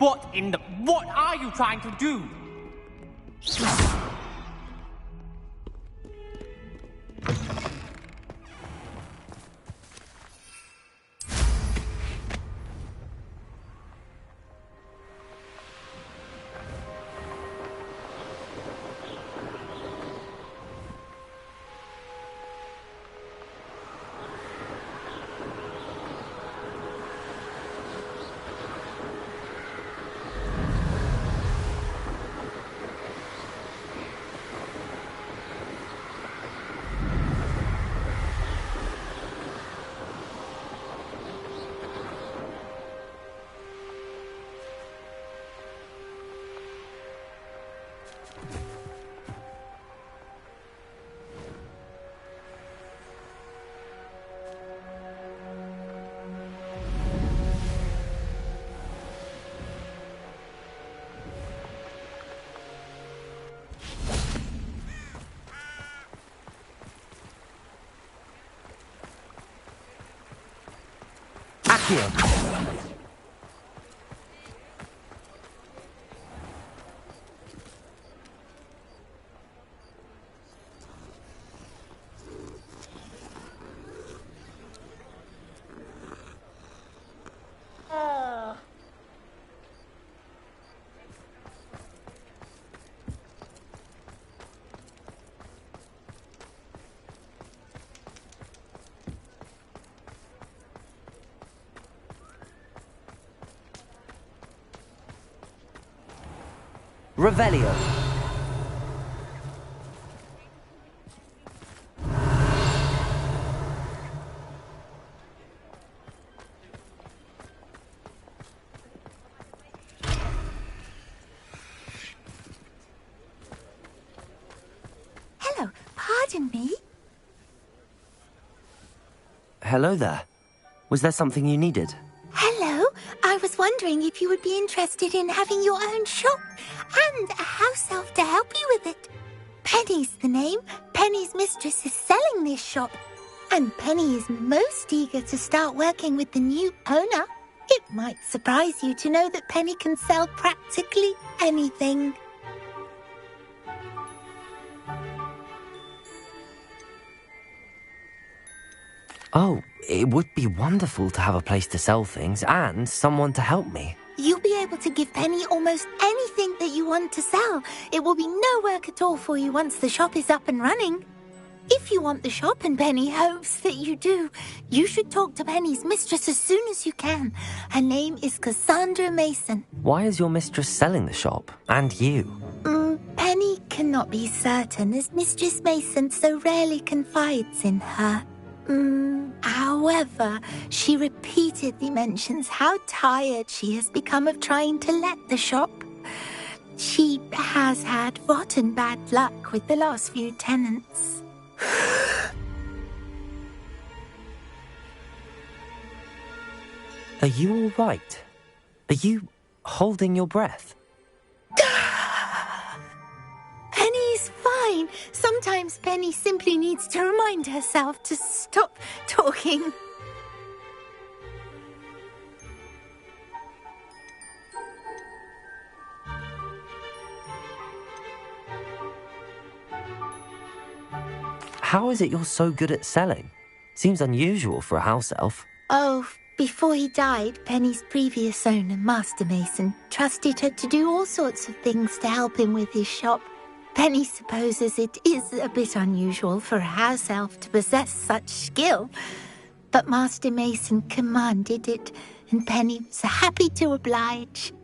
What are you trying to do? Here. Revelio. Hello, pardon me? Hello there. Was there something you needed? Hello, I was wondering if you would be interested in having your own shop and a house elf to help you with it. Penny's the name. Penny's mistress is selling this shop, and Penny is most eager to start working with the new owner. It might surprise you to know that Penny can sell practically anything. Oh, it would be wonderful to have a place to sell things and someone to help me. You'll be able to give Penny almost anything that you want to sell. It will be no work at all for you once the shop is up and running. If you want the shop, and Penny hopes that you do, you should talk to Penny's mistress as soon as you can. Her name is Cassandra Mason. Why is your mistress selling the shop? And you? Penny cannot be certain, as Mistress Mason so rarely confides in her. However, she repeatedly mentions how tired she has become of trying to let the shop. She has had rotten bad luck with the last few tenants. Are you all right? Are you holding your breath? Penny's fine. Sometimes Penny simply needs to remind herself to stop talking. How is it you're so good at selling? Seems unusual for a house elf. Oh, before he died, Penny's previous owner, Master Mason, trusted her to do all sorts of things to help him with his shop. Penny supposes it is a bit unusual for a house elf to possess such skill, but Master Mason commanded it, and Penny was happy to oblige.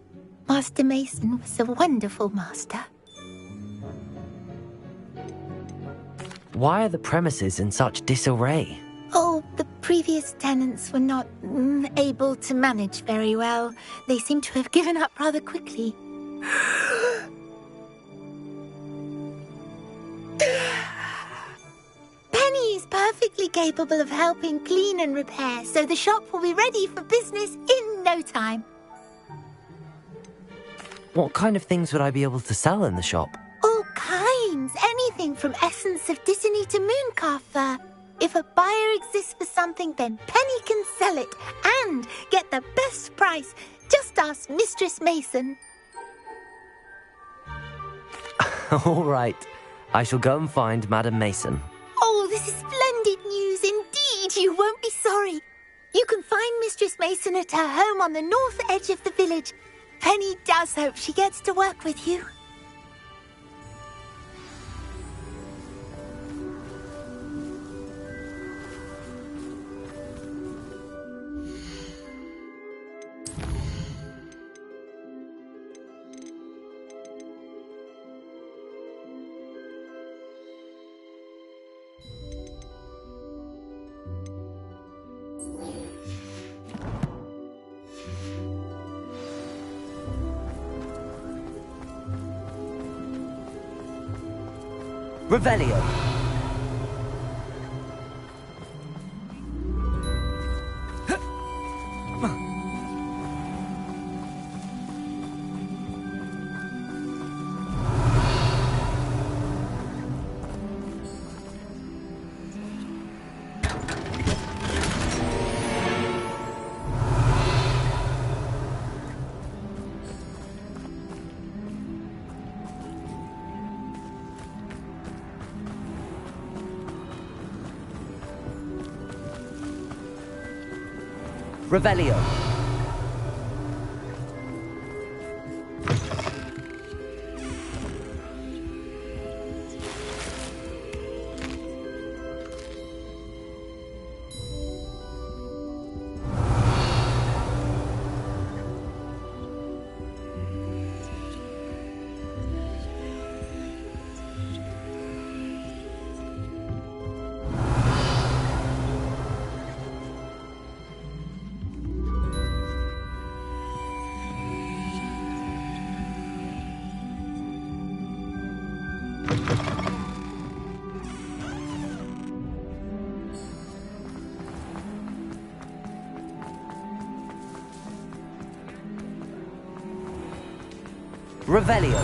Master Mason was a wonderful master. Why are the premises in such disarray? Oh, the previous tenants were not able to manage very well. They seem to have given up rather quickly. Penny is perfectly capable of helping clean and repair, so the shop will be ready for business in no time. What kind of things would I be able to sell in the shop? All kinds. Anything from essence of Dittany to mooncalf fur. If a buyer exists for something, then Penny can sell it and get the best price. Just ask Mistress Mason. All right. I shall go and find Madam Mason. Oh, this is splendid news indeed. You won't be sorry. You can find Mistress Mason at her home on the north edge of the village. Penny does hope she gets to work with you. Revelio. Revelio. Revelio.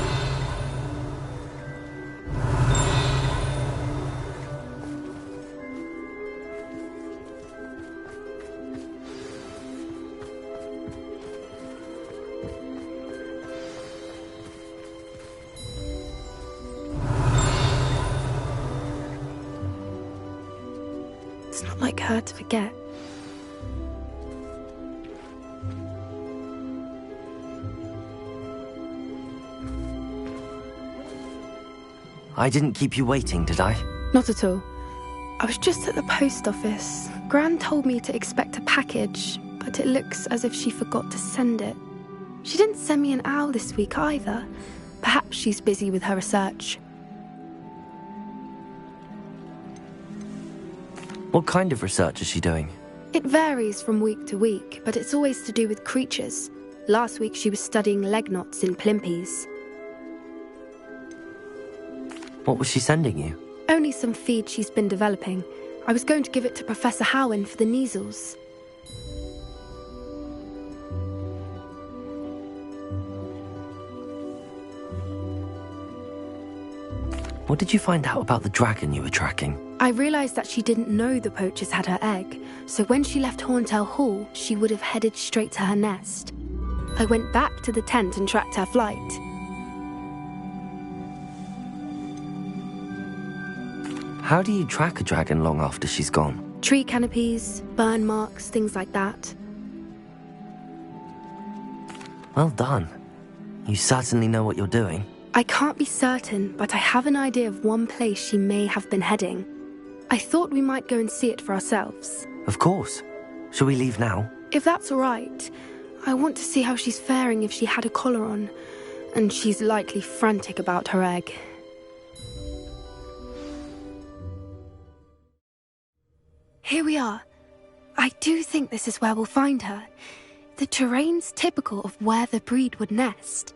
It's not like her to forget. I didn't keep you waiting, did I? Not at all. I was just at the post office. Gran told me to expect a package, but it looks as if she forgot to send it. She didn't send me an owl this week either. Perhaps she's busy with her research. What kind of research is she doing? It varies from week to week, but it's always to do with creatures. Last week she was studying leg knots in plimpies. What was she sending you? Only some feed she's been developing. I was going to give it to Professor Howen for the measles. What did you find out about the dragon you were tracking? I realised that she didn't know the poachers had her egg, so when she left Horntail Hall, she would have headed straight to her nest. I went back to the tent and tracked her flight. How do you track a dragon long after she's gone? Tree canopies, burn marks, things like that. Well done. You certainly know what you're doing. I can't be certain, but I have an idea of one place she may have been heading. I thought we might go and see it for ourselves. Of course. Shall we leave now? If that's all right. I want to see how she's faring if she had a collar on, and she's likely frantic about her egg. Here we are. I do think this is where we'll find her. The terrain's typical of where the breed would nest.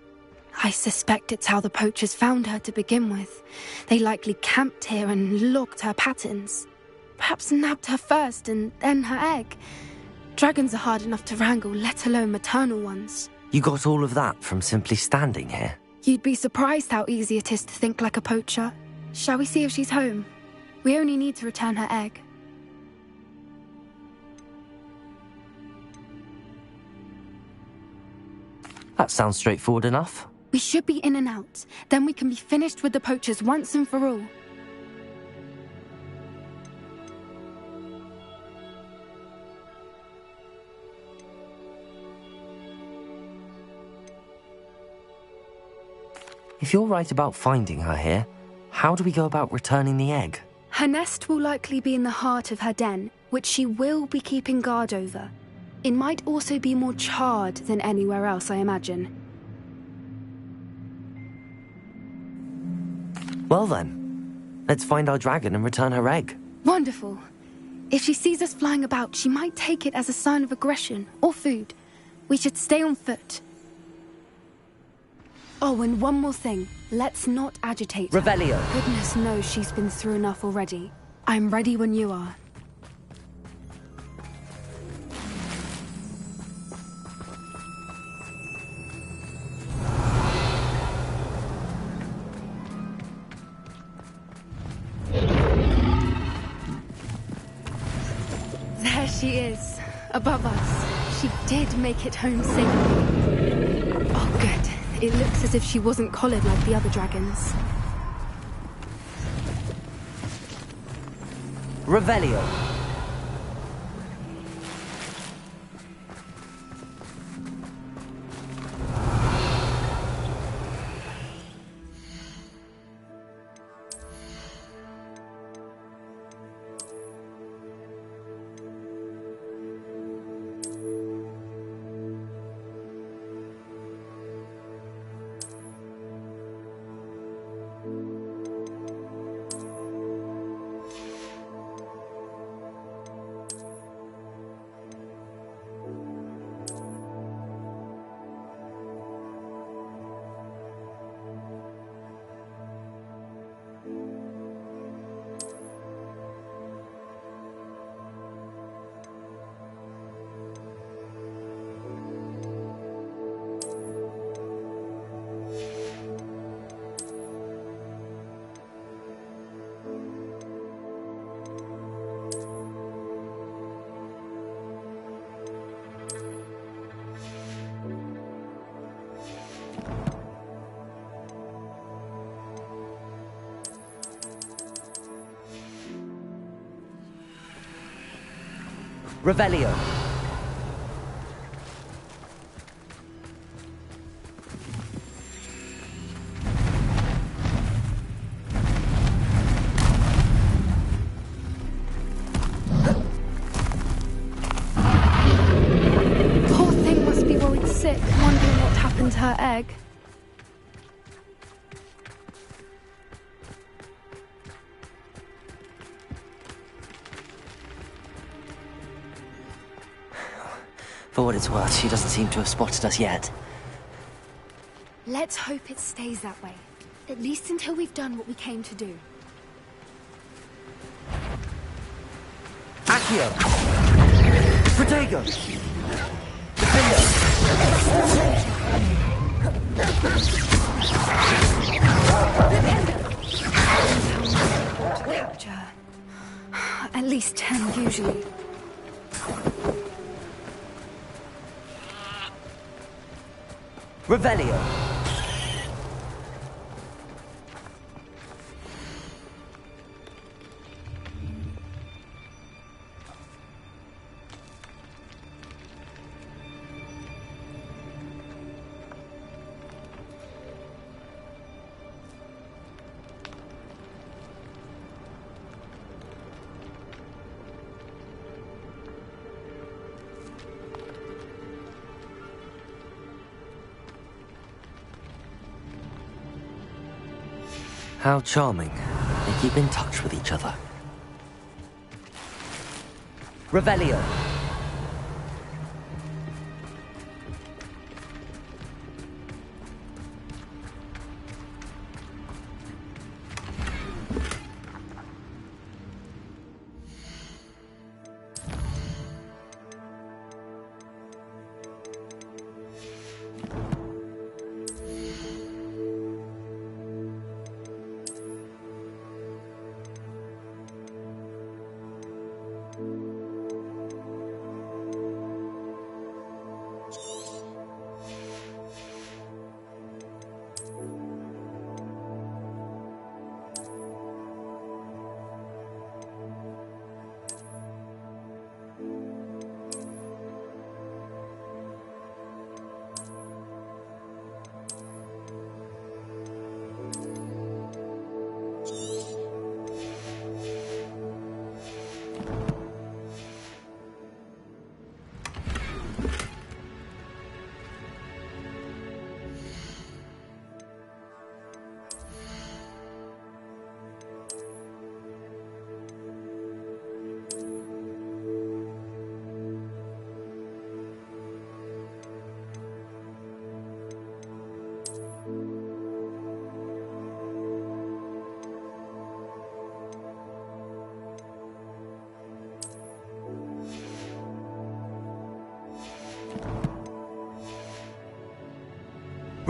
I suspect it's how the poachers found her to begin with. They likely camped here and logged her patterns. Perhaps nabbed her first and then her egg. Dragons are hard enough to wrangle, let alone maternal ones. You got all of that from simply standing here? You'd be surprised how easy it is to think like a poacher. Shall we see if she's home? We only need to return her egg. That sounds straightforward enough. We should be in and out. Then we can be finished with the poachers once and for all. If you're right about finding her here, how do we go about returning the egg? Her nest will likely be in the heart of her den, which she will be keeping guard over. It might also be more charred than anywhere else, I imagine. Well then, let's find our dragon and return her egg. Wonderful. If she sees us flying about, she might take it as a sign of aggression or food. We should stay on foot. Oh, and one more thing. Let's not agitate her. Revelio. Goodness knows she's been through enough already. I'm ready when you are. There she is, above us. She did make it home safely. Oh, good. It looks as if she wasn't collared like the other dragons. Revelio. Revelio. Poor thing must be worried sick, wondering what happened to her egg. For what it's worth, she doesn't seem to have spotted us yet. Let's hope it stays that way. At least until we've done what we came to do. Accio! Protego! Capture. At least 10 usually. Revelio. How charming. They keep in touch with each other. Revelio.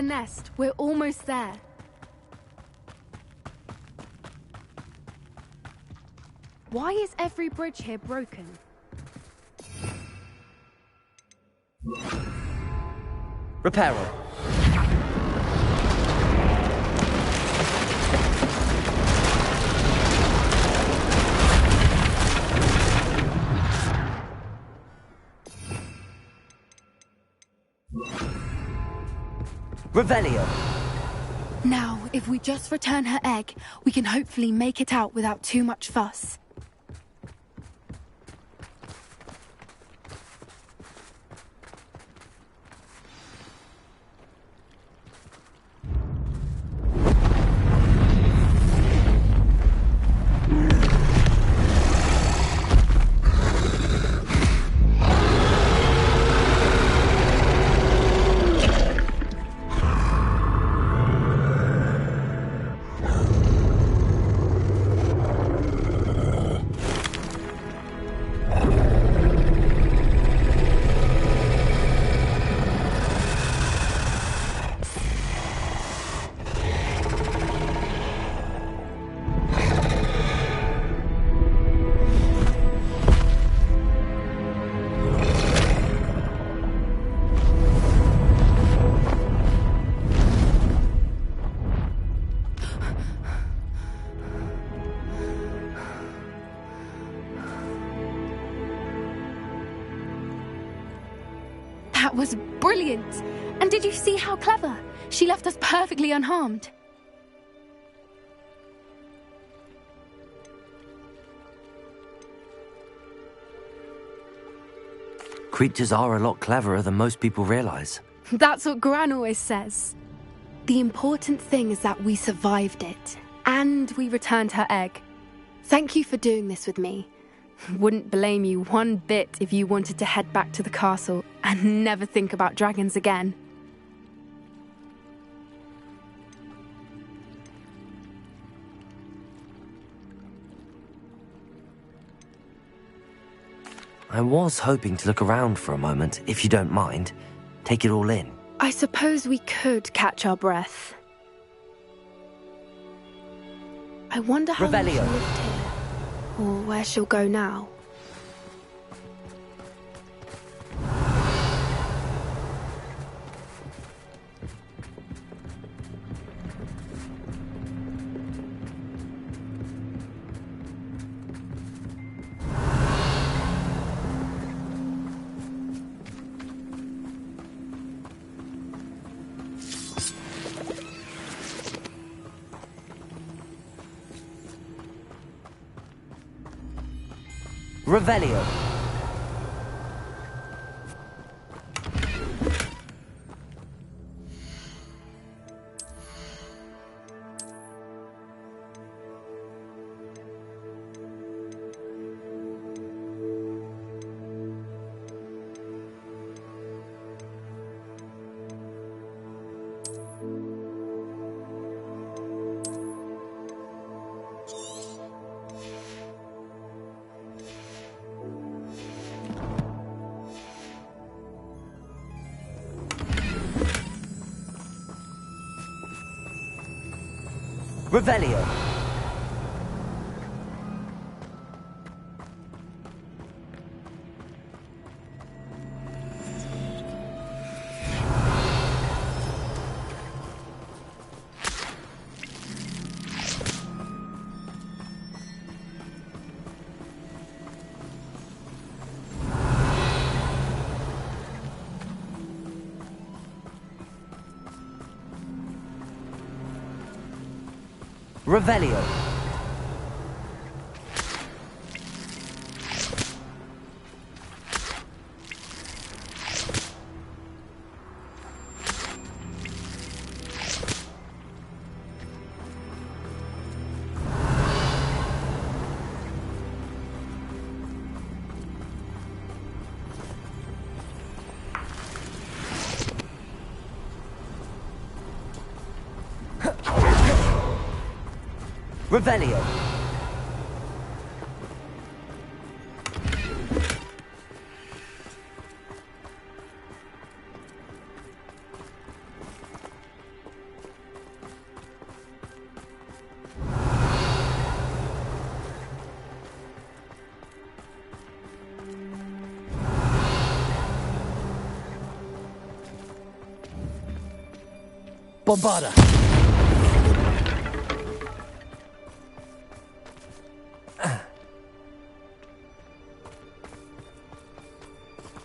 the nest. We're almost there. Why is every bridge here broken? Repair it. Revelio. Now, if we just return her egg, we can hopefully make it out without too much fuss. That was brilliant! And did you see how clever? She left us perfectly unharmed. Creatures are a lot cleverer than most people realize. That's what Gran always says. The important thing is that we survived it, and we returned her egg. Thank you for doing this with me. Wouldn't blame you one bit if you wanted to head back to the castle and never think about dragons again. I was hoping to look around for a moment, if you don't mind. Take it all in. I suppose we could catch our breath. I wonder how long she Revelio. lived here. Or where she'll go now. Revelio. Revelio. Revelio. Revelio. Bombarda!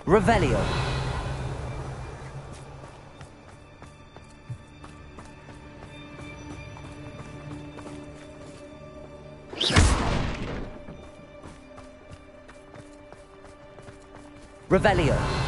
Revelio. Revelio.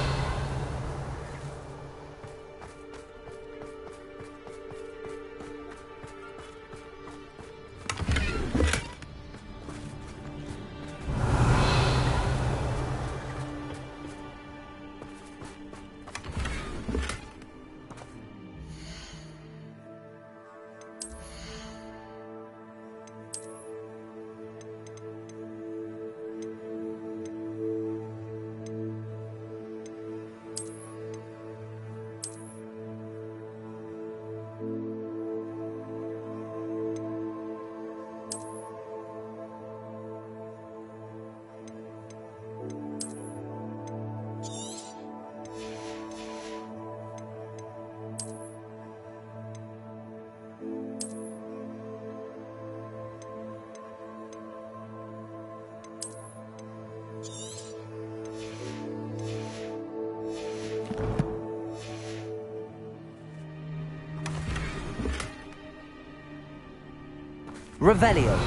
Revelio.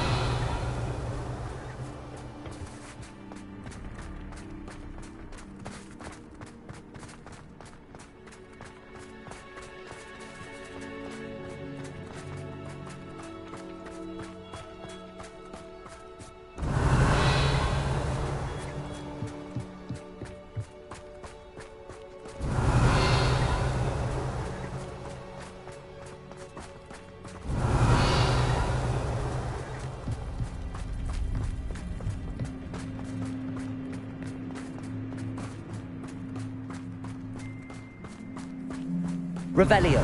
Revelio.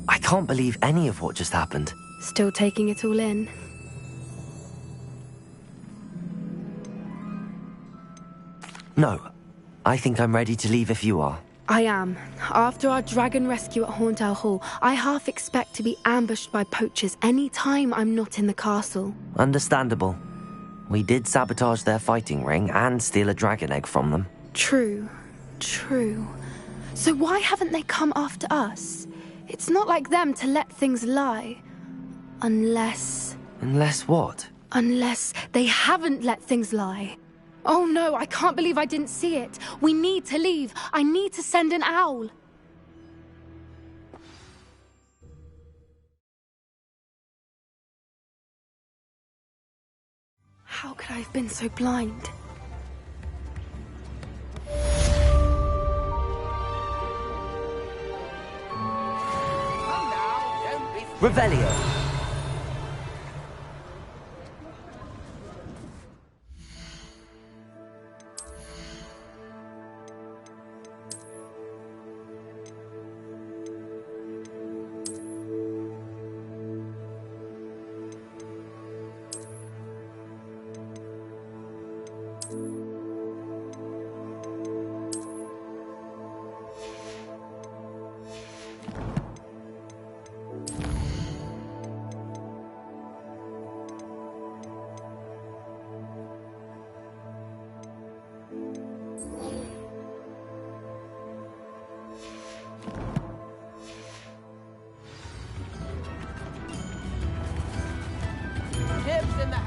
I can't believe any of what just happened. Still taking it all in. No, I think I'm ready to leave if you are. I am. After our dragon rescue at Horndale Hall, I half expect to be ambushed by poachers any time I'm not in the castle. Understandable. We did sabotage their fighting ring and steal a dragon egg from them. True. True. So why haven't they come after us? It's not like them to let things lie. Unless... Unless what? Unless they haven't let things lie. Oh no, I can't believe I didn't see it. We need to leave. I need to send an owl. How could I have been so blind? Revelio.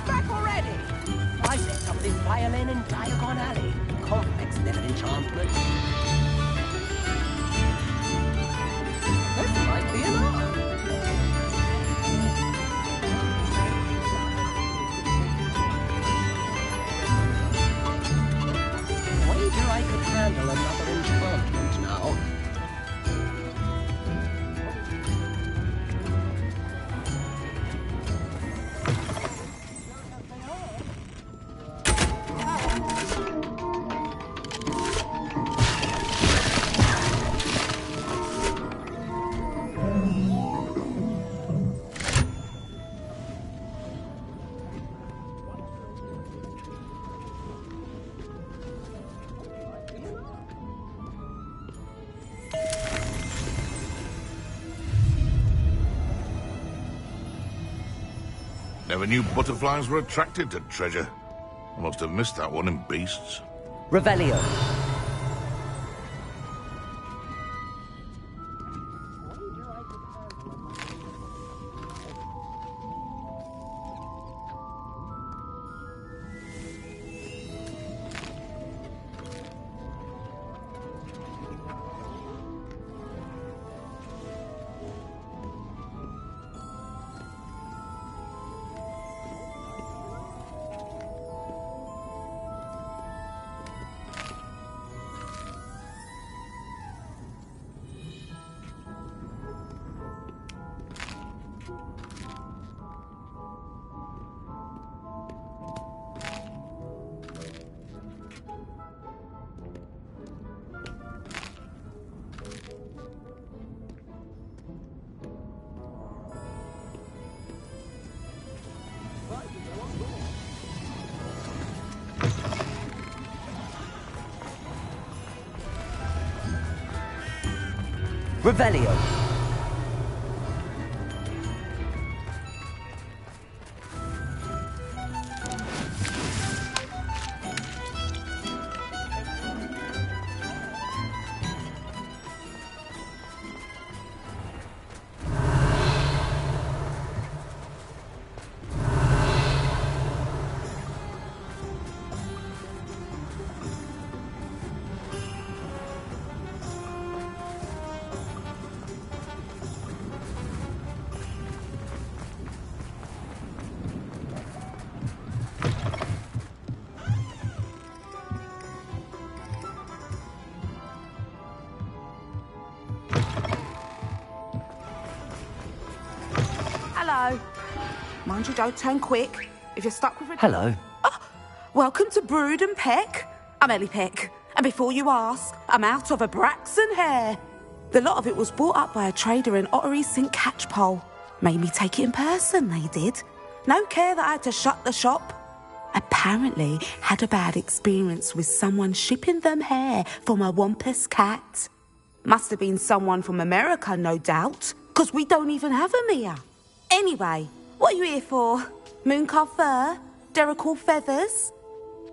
Back already? I picked up this violin in Diagon Alley. Complex little enchantment. This might be enough. Wager I could handle another enchantment now. Never knew butterflies were attracted to treasure. I must have missed that one in Beasts. Revelio. Revelio. Hello. Mind you, don't turn quick. If you're stuck with a... Hello. Oh, welcome to Brood and Peck. I'm Ellie Peck. And before you ask, I'm out of a Braxton hair. The lot of it was bought up by a trader in Ottery St. Catchpole. Made me take it in person, they did. No care that I had to shut the shop. Apparently had a bad experience with someone shipping them hair from a Wampus cat. Must have been someone from America, no doubt, because we don't even have them here. Anyway, what are you here for? Mooncarved fur? Derrickle feathers?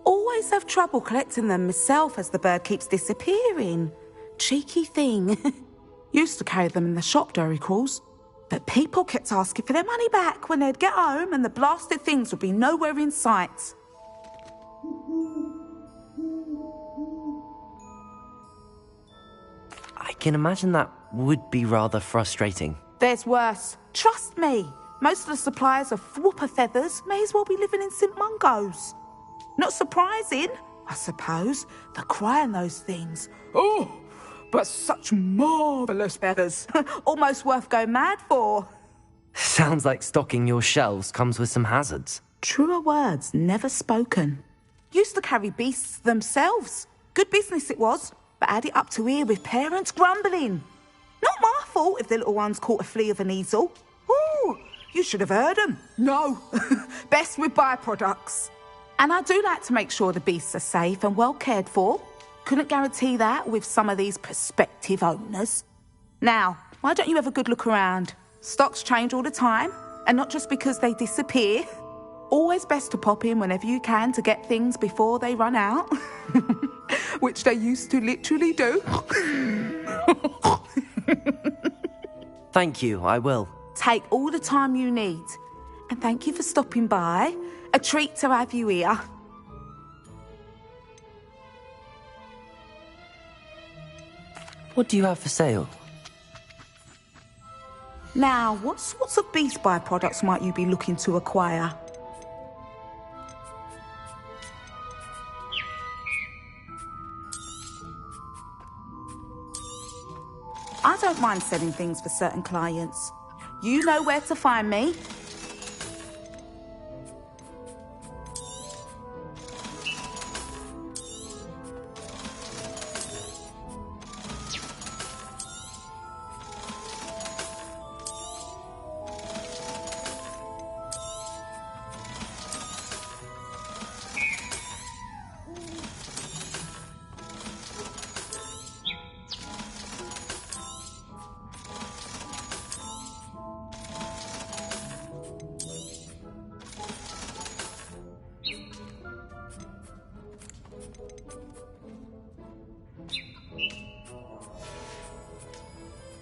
Always have trouble collecting them myself as the bird keeps disappearing. Cheeky thing. Used to carry them in the shop, Derricles. But people kept asking for their money back when they'd get home and the blasted things would be nowhere in sight. I can imagine that would be rather frustrating. There's worse. Trust me. Most of the suppliers of whooper feathers may as well be living in St. Mungo's. Not surprising, I suppose, the cry on those things. Oh, but such marvellous feathers. Almost worth going mad for. Sounds like stocking your shelves comes with some hazards. Truer words never spoken. Used to carry beasts themselves. Good business it was, but had it up to here with parents grumbling. Not my fault if the little ones caught a flea of an easel. Ooh, you should have heard them. No, best with byproducts. And I do like to make sure the beasts are safe and well cared for. Couldn't guarantee that with some of these prospective owners. Now, why don't you have a good look around? Stocks change all the time, and not just because they disappear. Always best to pop in whenever you can to get things before they run out. Which they used to literally do. Thank you, I will. Take all the time you need. And thank you for stopping by. A treat to have you here. What do you have for sale? Now, what sorts of beast byproducts might you be looking to acquire? I don't mind selling things for certain clients. You know where to find me.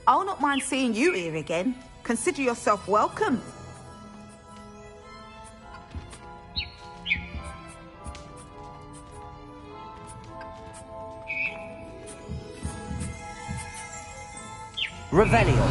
I'll not mind seeing you here again. Consider yourself welcome. Revelio.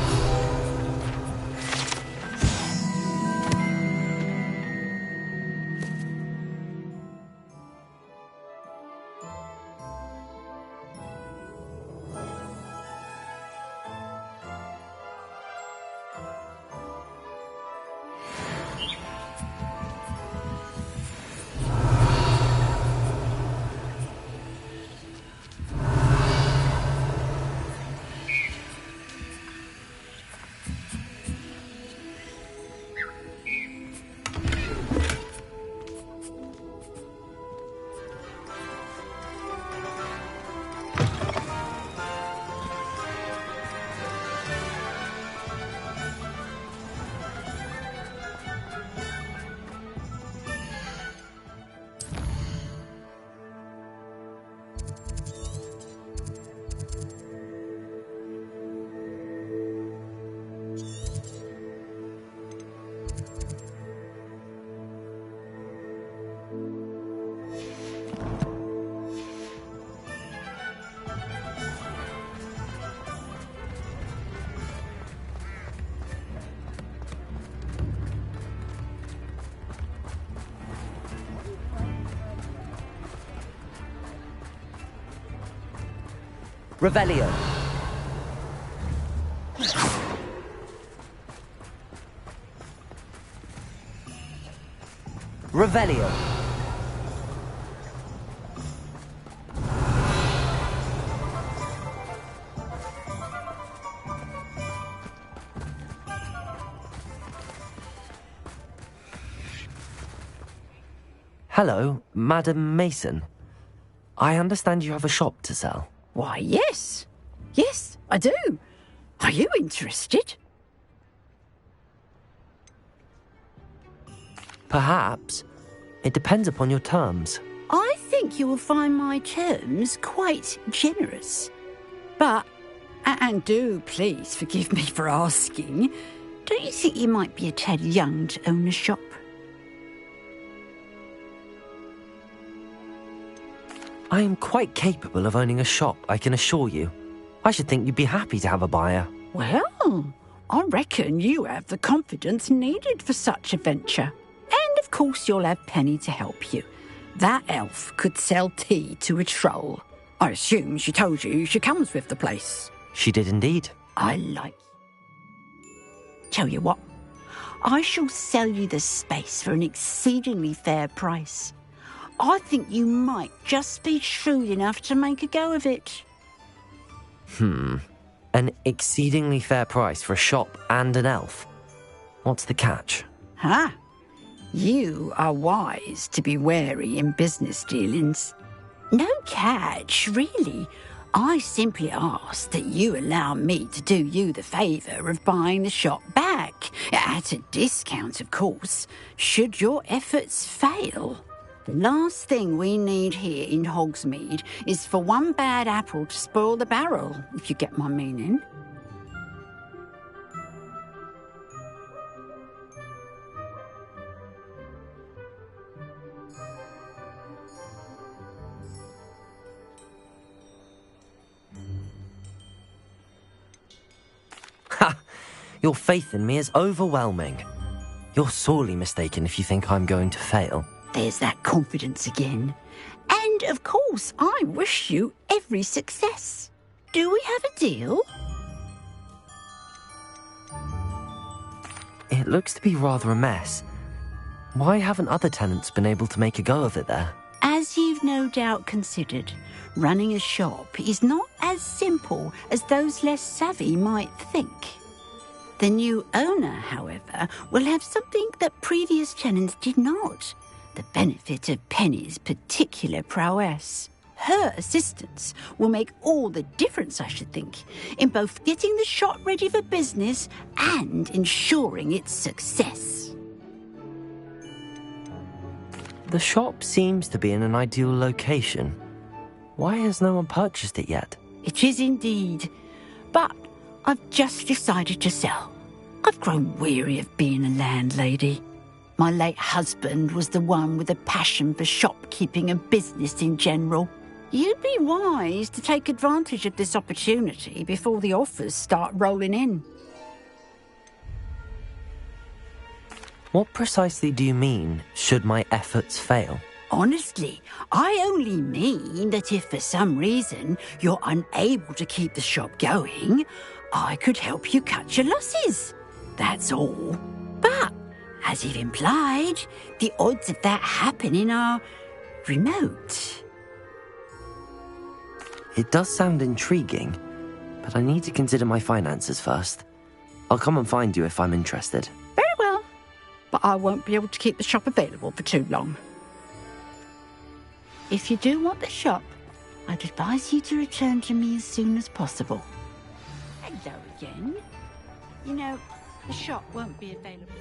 Revelio. Revelio. Hello, Madam Mason. I understand you have a shop to sell. Why, yes. Yes, I do. Are you interested? Perhaps. It depends upon your terms. I think you will find my terms quite generous. But, and do please forgive me for asking, don't you think you might be a tad young to own a shop? I am quite capable of owning a shop, I can assure you. I should think you'd be happy to have a buyer. Well, I reckon you have the confidence needed for such a venture. And of course you'll have Penny to help you. That elf could sell tea to a troll. I assume she told you she comes with the place. She did indeed. I like. Tell you what, I shall sell you the space for an exceedingly fair price. I think you might just be shrewd enough to make a go of it. An exceedingly fair price for a shop and an elf. What's the catch? You are wise to be wary in business dealings. No catch, really. I simply ask that you allow me to do you the favour of buying the shop back, at a discount, of course, should your efforts fail. The last thing we need here in Hogsmeade is for one bad apple to spoil the barrel, if you get my meaning. Ha! Your faith in me is overwhelming. You're sorely mistaken if you think I'm going to fail. There's that confidence again. And, of course, I wish you every success. Do we have a deal? It looks to be rather a mess. Why haven't other tenants been able to make a go of it there? As you've no doubt considered, running a shop is not as simple as those less savvy might think. The new owner, however, will have something that previous tenants did not. The benefit of Penny's particular prowess. Her assistance will make all the difference, I should think, in both getting the shop ready for business and ensuring its success. The shop seems to be in an ideal location. Why has no one purchased it yet? It is indeed. But I've just decided to sell. I've grown weary of being a landlady. My late husband was the one with a passion for shopkeeping and business in general. You'd be wise to take advantage of this opportunity before the offers start rolling in. What precisely do you mean, should my efforts fail? Honestly, I only mean that if for some reason you're unable to keep the shop going, I could help you cut your losses. That's all. But, as you've implied, the odds of that happening are remote. It does sound intriguing, but I need to consider my finances first. I'll come and find you if I'm interested. Very well, but I won't be able to keep the shop available for too long. If you do want the shop, I'd advise you to return to me as soon as possible. Hello again. You know, the shop won't be available.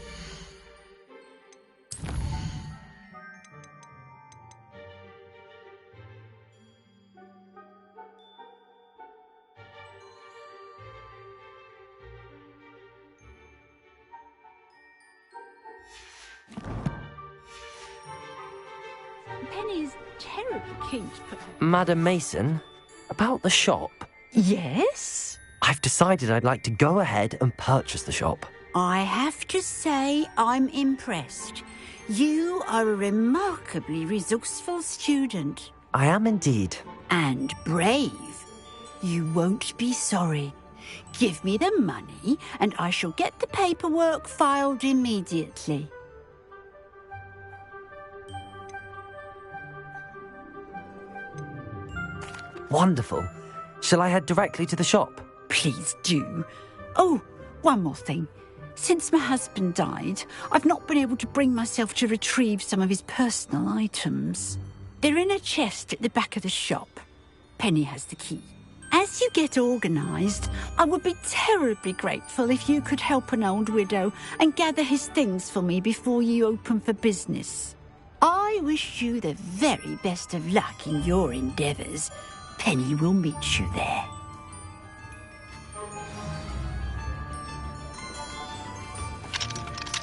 Penny's terribly keen to put... Madam Mason, about the shop. Yes? I've decided I'd like to go ahead and purchase the shop. I have to say I'm impressed. You are a remarkably resourceful student. I am indeed. And brave. You won't be sorry. Give me the money and I shall get the paperwork filed immediately. Wonderful. Shall I head directly to the shop? Please do. Oh, one more thing. Since my husband died, I've not been able to bring myself to retrieve some of his personal items. They're in a chest at the back of the shop. Penny has the key. As you get organised, I would be terribly grateful if you could help an old widow and gather his things for me before you open for business. I wish you the very best of luck in your endeavours. Penny will meet you there.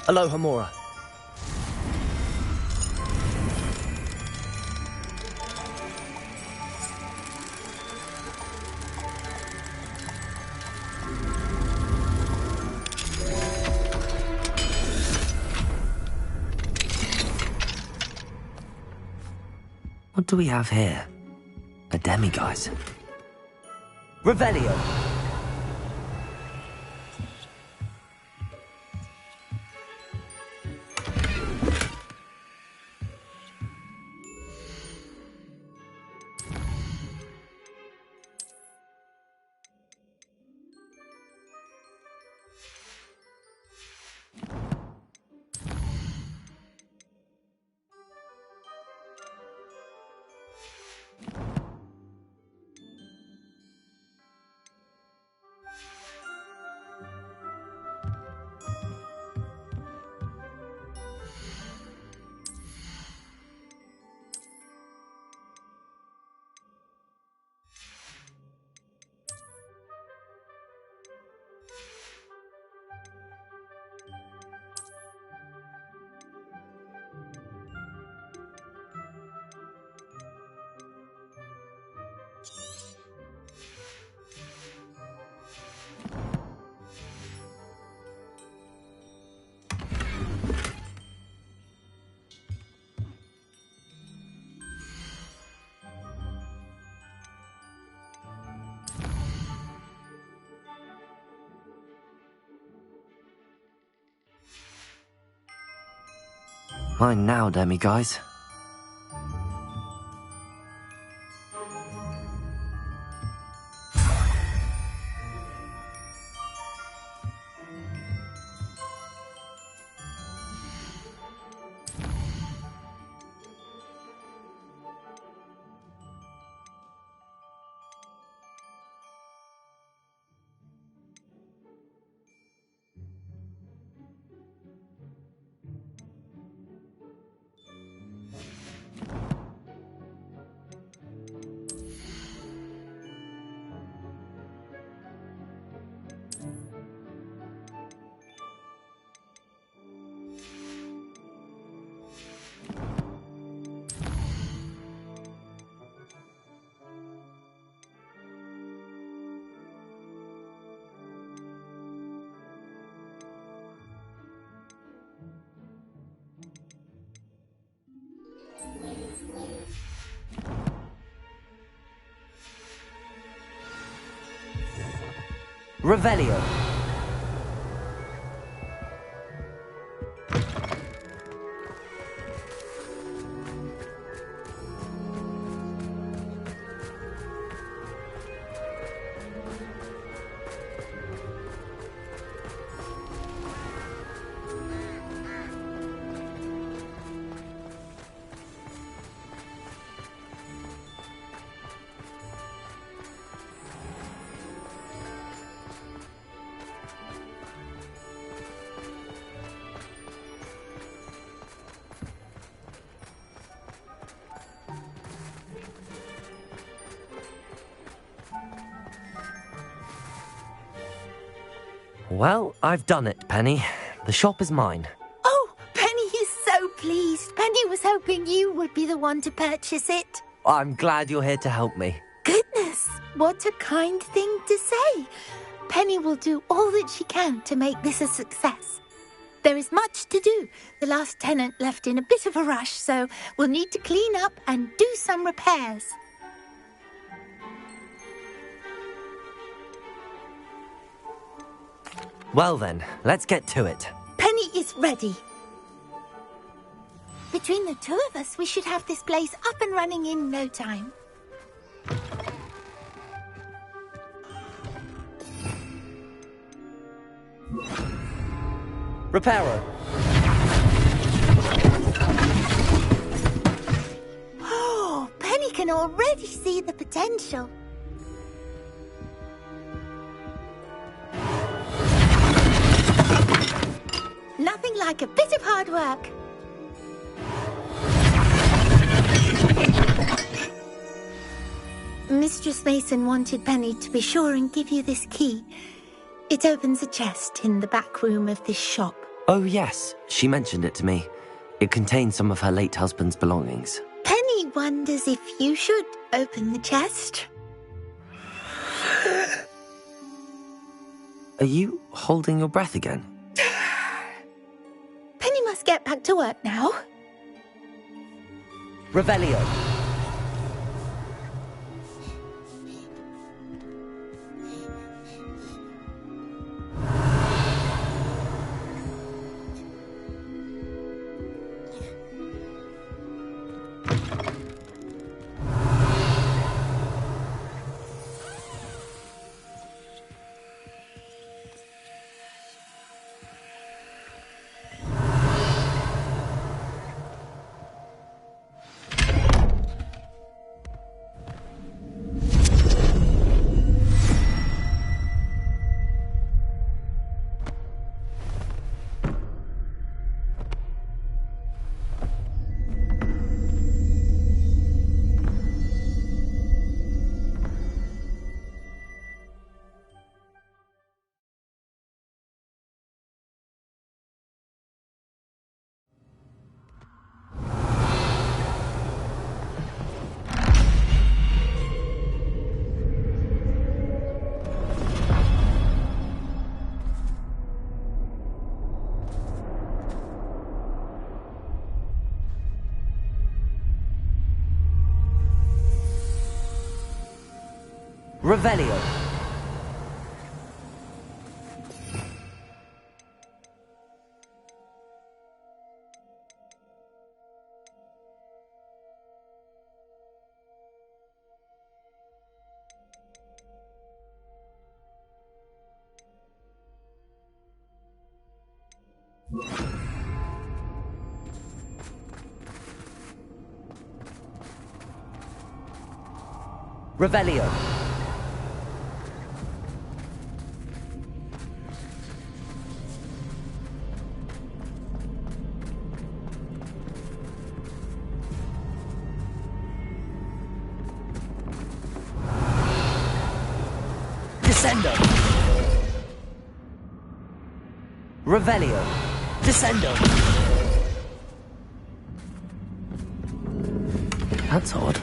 Aloha, Mora. What do we have here? A demiguise. Revelio! Mine now, demiguise. Revelio. Well, I've done it, Penny. The shop is mine. Oh, Penny is so pleased. Penny was hoping you would be the one to purchase it. I'm glad you're here to help me. Goodness, what a kind thing to say. Penny will do all that she can to make this a success. There is much to do. The last tenant left in a bit of a rush, so we'll need to clean up and do some repairs. Well then, let's get to it. Penny is ready. Between the two of us, we should have this place up and running in no time. Reparo. Oh, Penny can already see the potential. Nothing like a bit of hard work. Mistress Mason wanted Penny to be sure and give you this key. It opens a chest in the back room of this shop. Oh yes, she mentioned it to me. It contains some of her late husband's belongings. Penny wonders if you should open the chest. Are you holding your breath again? Penny must get back to work now. Revelio. Revelio. Revelio. Descendo. Revelio. Descendo. That's odd.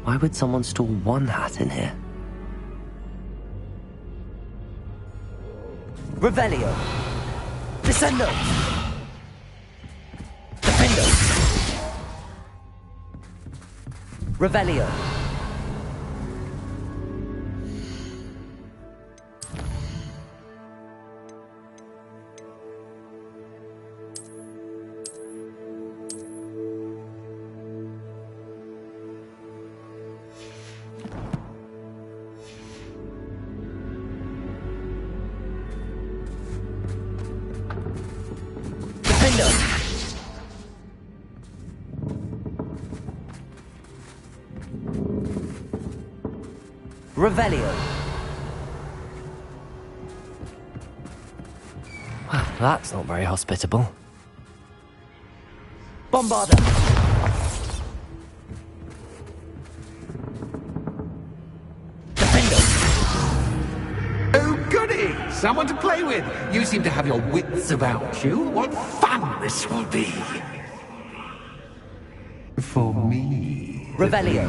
Why would someone store one hat in here? Revelio. Descendo. Defendo. Revelio. Defender! Revelio. Well, that's not very hospitable. Bombarder! Defender! Oh, goody! Someone to play with! You seem to have your wits about you. What fun this will be! For me. Revelio.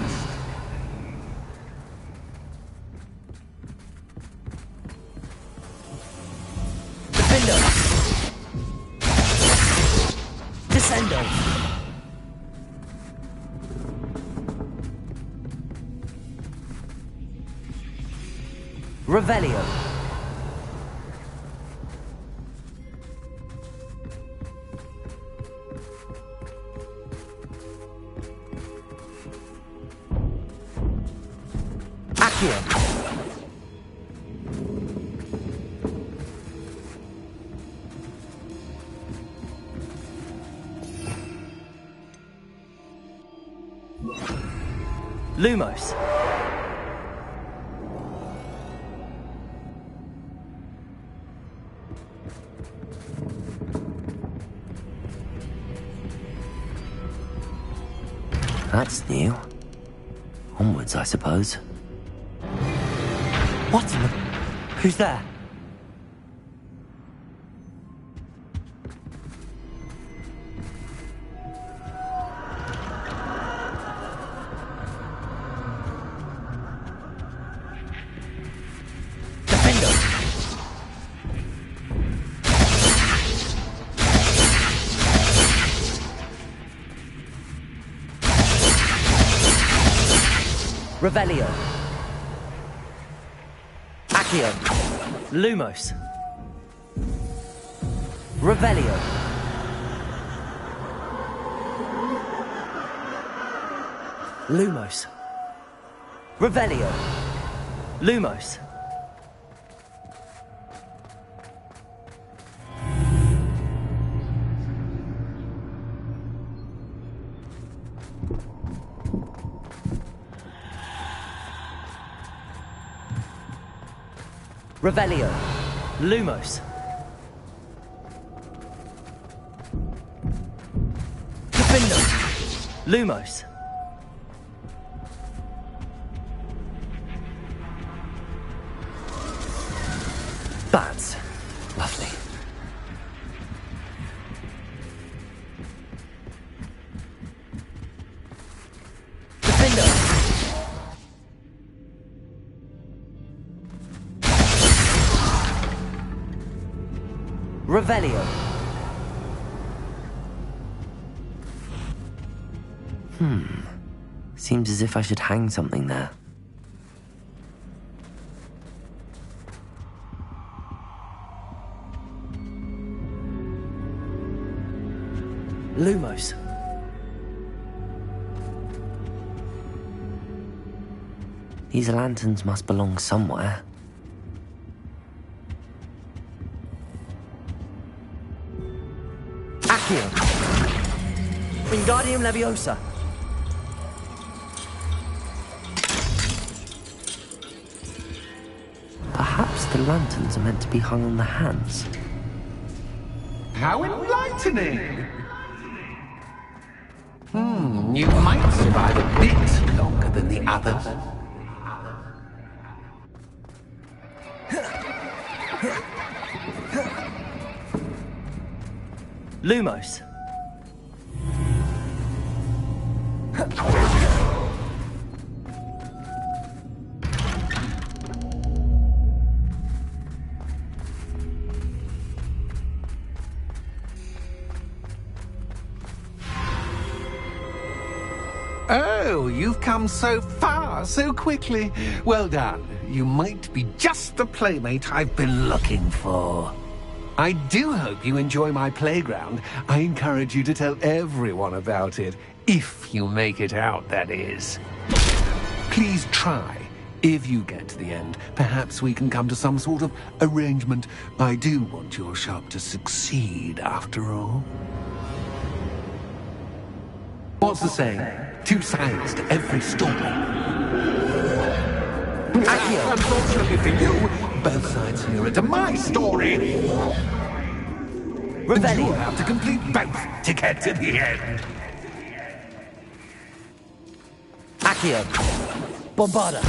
Defender! Descendo! Revelio. Accio. Lumos. That's new. Onwards, I suppose. What in the... Who's there? Defender! Revelio. Accio. Lumos. Revelio. Lumos. Revelio. Lumos. Revelio. Lumos. Defender. Lumos. That's lovely. Defender. Revelio. Seems as if I should hang something there. Lumos. These lanterns must belong somewhere. Accio. Wingardium Leviosa. Perhaps the lanterns are meant to be hung on the hands. How enlightening! You might survive a bit longer than the others. Lumos. Oh, you've come so far, so quickly. Well done. You might be just the playmate I've been looking for. I do hope you enjoy my playground. I encourage you to tell everyone about it. If you make it out, that is. Please try If you get to the end, perhaps we can come to some sort of arrangement. I do want your shop to succeed, after all. What's the saying? Two sides to every story. Unfortunately for you, both sides here to my story. And you'll have to complete both to get to the end. Accio. Bombarda.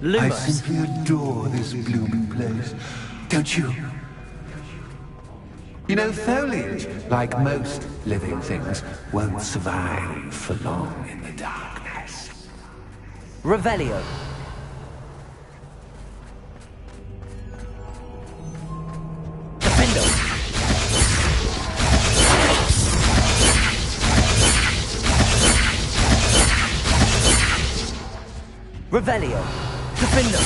Lumos. I simply adore this blooming place. Don't you? You know, foliage, like most living things, won't survive for long in the darkness. Revelio. Defendo. Revelio. Defendo.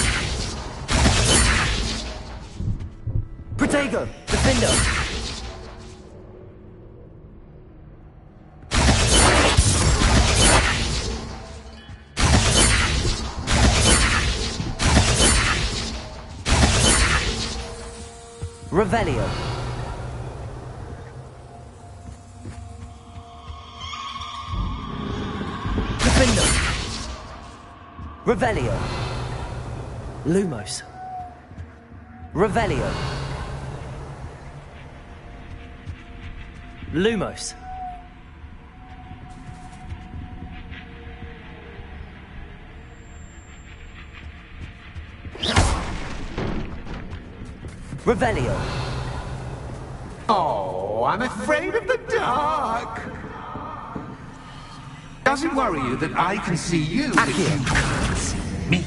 Protego. Defendo. Revelio. Defendo. Revelio. Lumos. Revelio. Lumos. Revelio. Oh, I'm afraid of the dark. Does it worry you that I can see you, but you can't see me?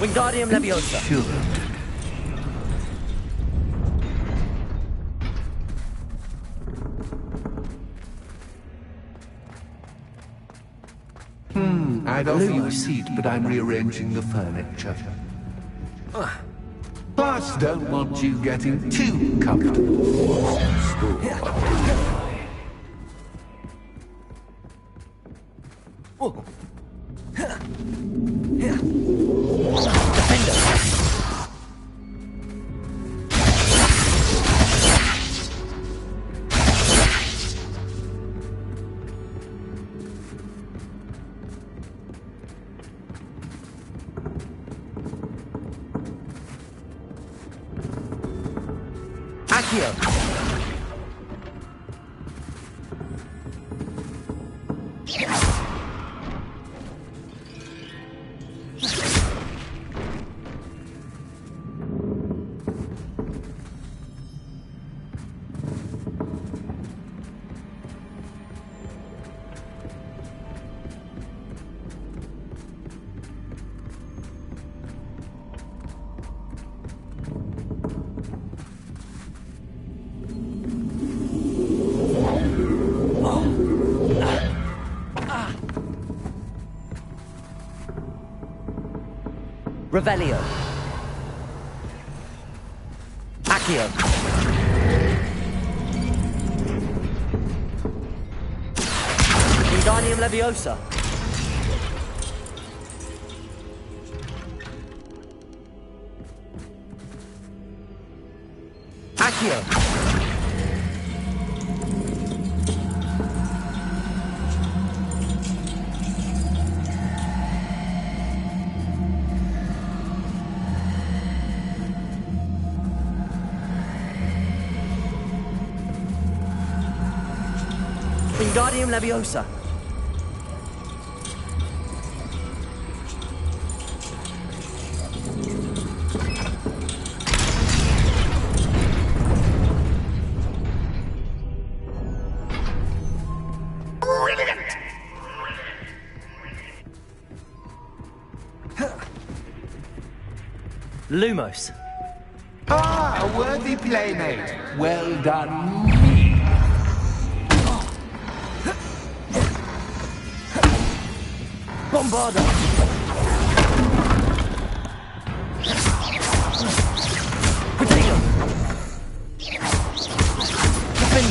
Wingardium Leviosa. Sure. I'd offer you a seat, but I'm rearranging the furniture. Plus, don't want you getting too comfortable. Accio. Revelio. Accio. Wingardium Leviosa. Accio. Wingardium Leviosa. Brilliant! Lumos. Ah, a worthy playmate. Well done. Bombarda. Protego. Defendo.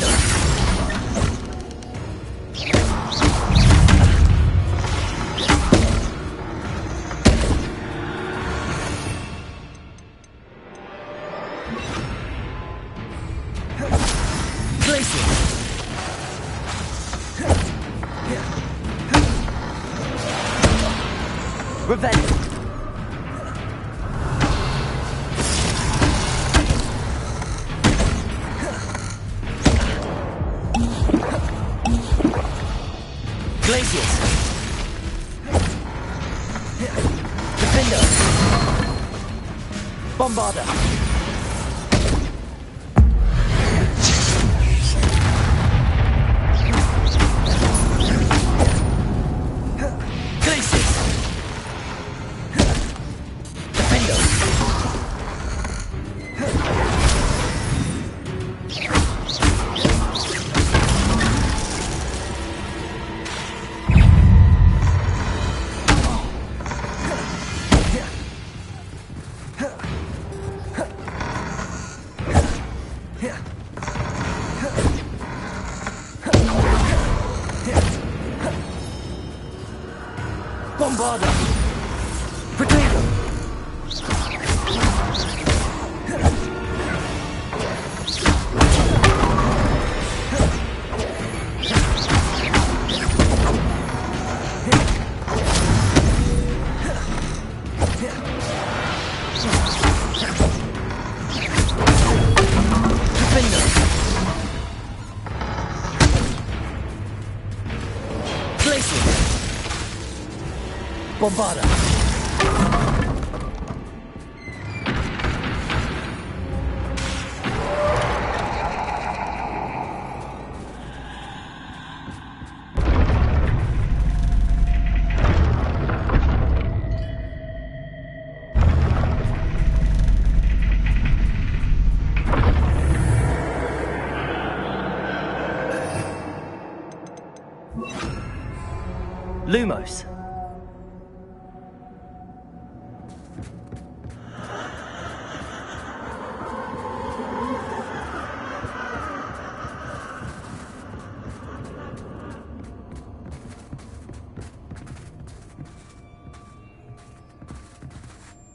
Revelio. Glacius. Defender. Bombarder. Glacius. Defender. Bombarder! Potato! Defender! Glacier! Bombarder! Lumos.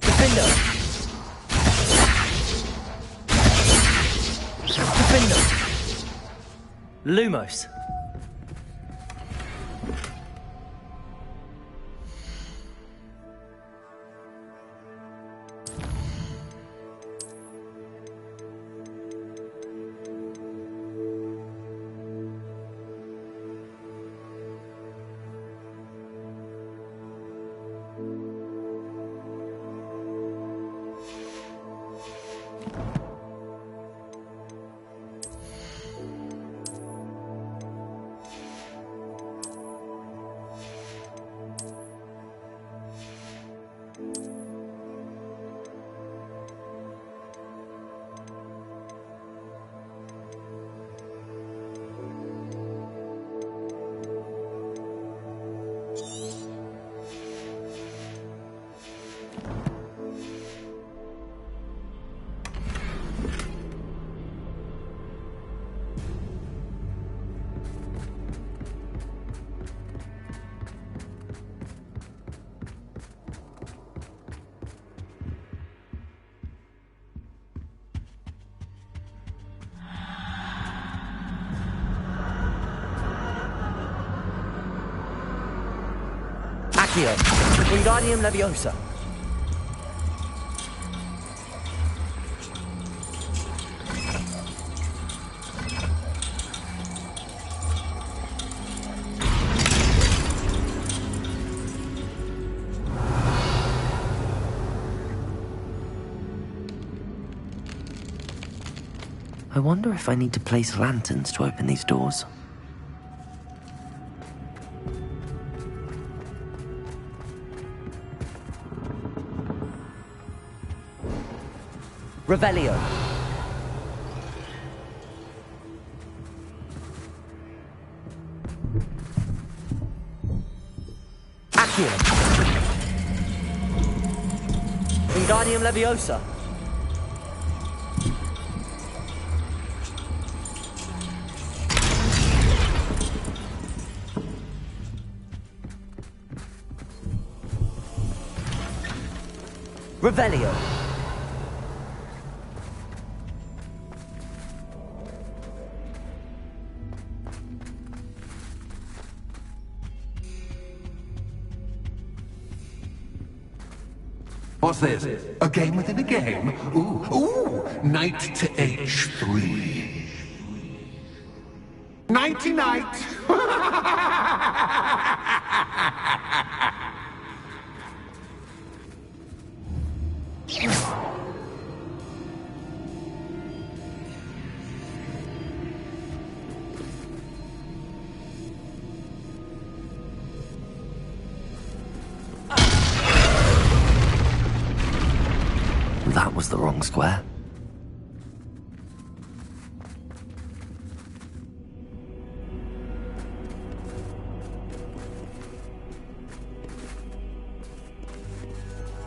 Defender. Defender. Lumos. Accio. Wingardium Leviosa. I wonder if I need to place lanterns to open these doors. Revelio. Accio. Wingardium Leviosa. Revelio. What's this? A game within a game? Ooh, knight to h3. Nighty-night! That was the wrong square.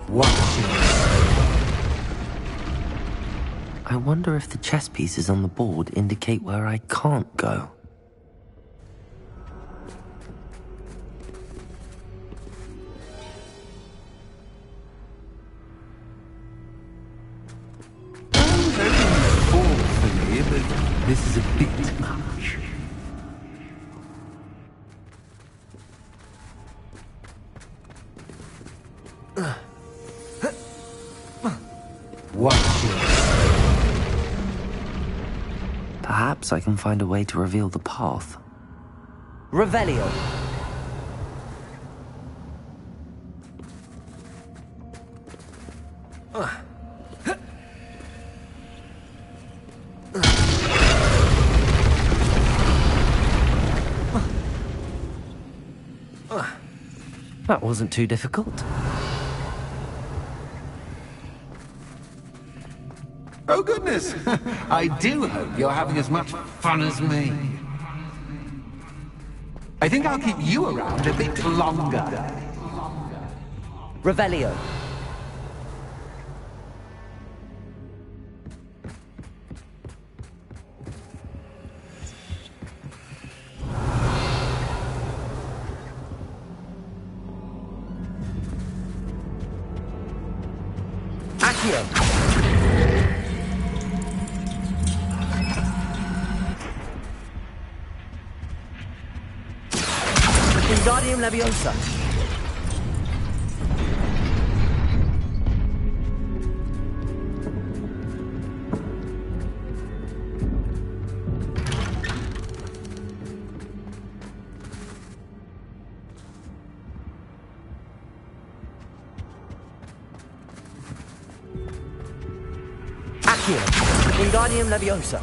Watch it. I wonder if the chess pieces on the board indicate where I can't go. This is a bit much. Watch this. Perhaps I can find a way to reveal the path. Revelio. That wasn't too difficult. Oh, goodness! I do hope you're having as much fun as me. I think I'll keep you around a bit longer. Revelio. Wingardium Leviosa. Accio. Wingardium Leviosa.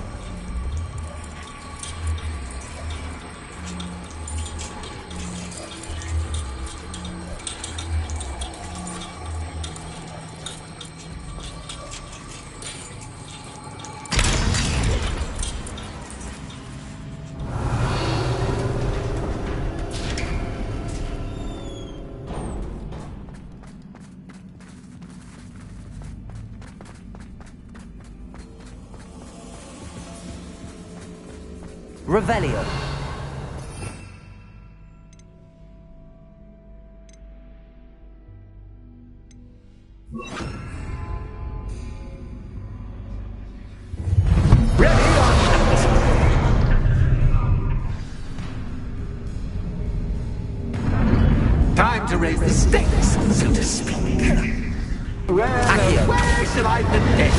Revelio. Time to raise the stakes, so to speak. Where shall I put this?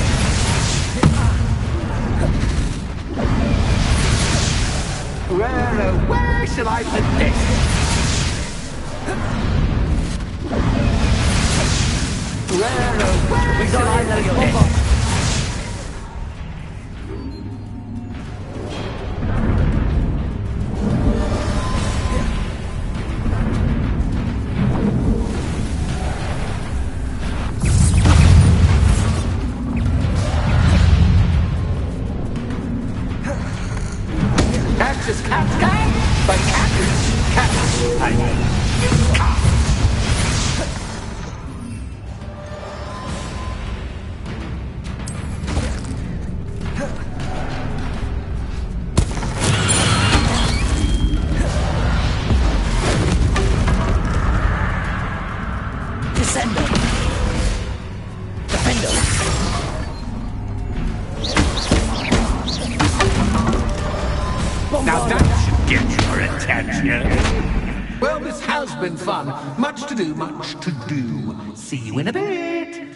Where shall I put this? Where shall I put this? Cactus, but cactus. Descendo. Defendo. Now that should get your attention. Well, this has been fun. Much to do, much to do. See you in a bit.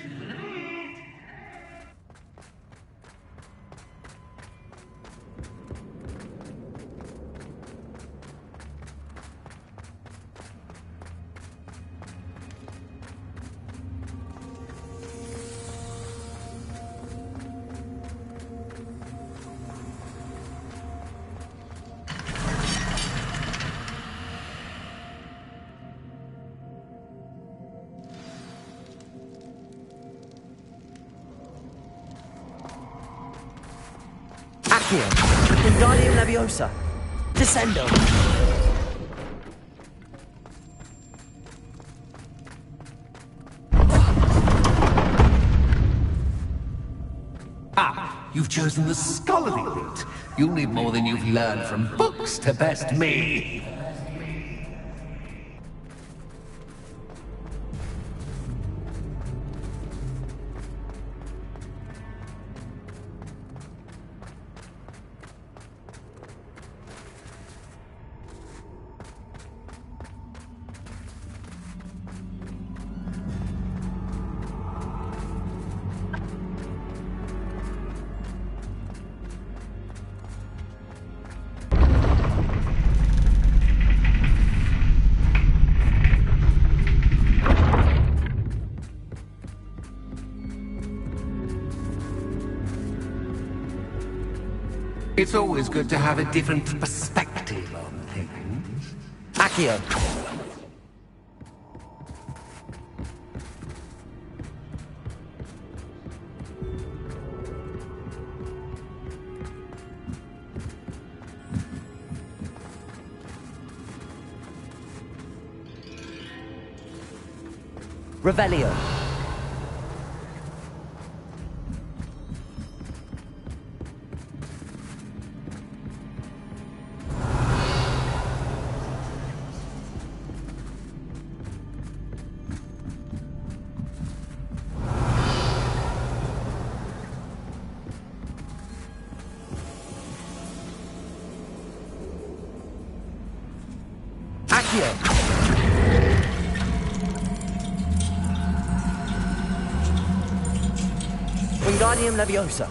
Accio, Wingardium Leviosa, Descendo. Ah, you've chosen the scholarly route. You'll need more than you've learned from books to best me. It's always good to have a different perspective on things. Accio. Revelio. Accio. Wingardium Leviosa.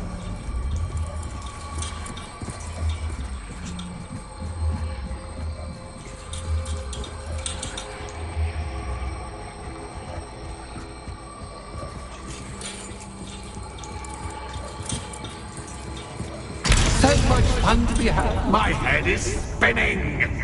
So much fun to be had. My head is spinning.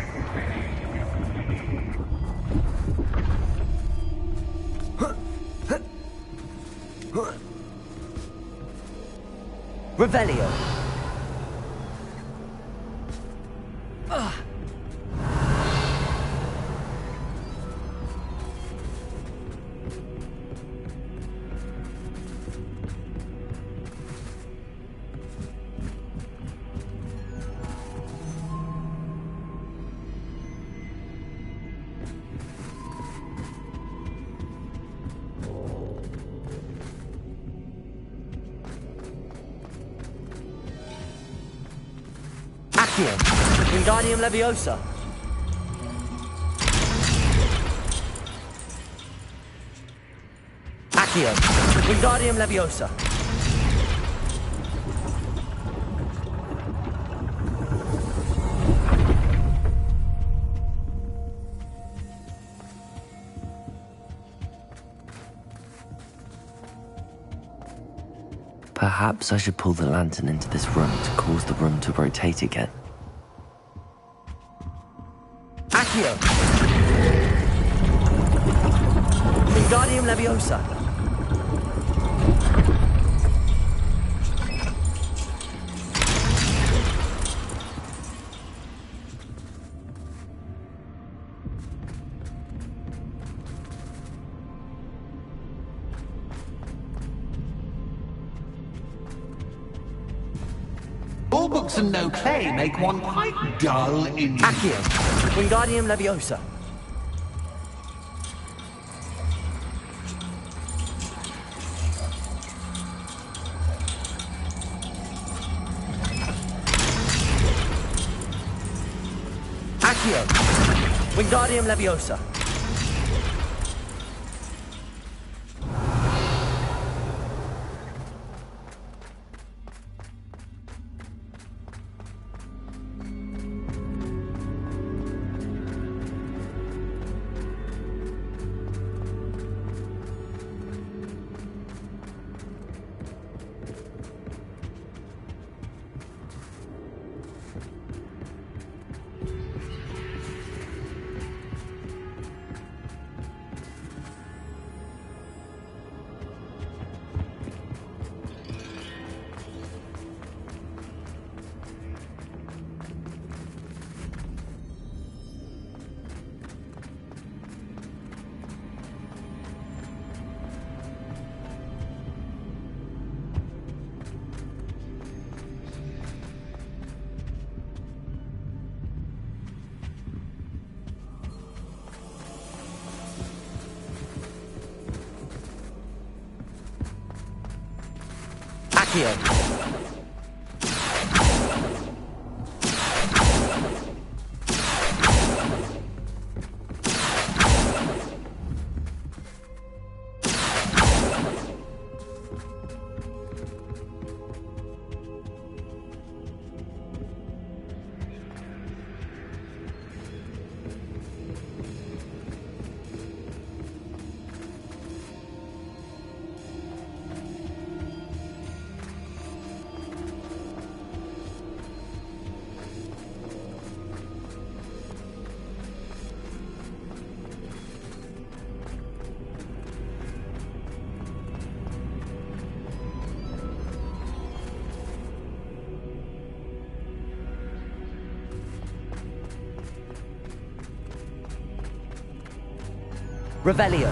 Revelio. Accio. Wingardium Leviosa. Accio. Wingardium Leviosa. Perhaps I should pull the lantern into this room to cause the room to rotate again. Accio! Wingardium Leviosa! All books and no play make one quite dull indeed. Accio! Wingardium Leviosa! Accio! Wingardium Leviosa. Accio. Revelio.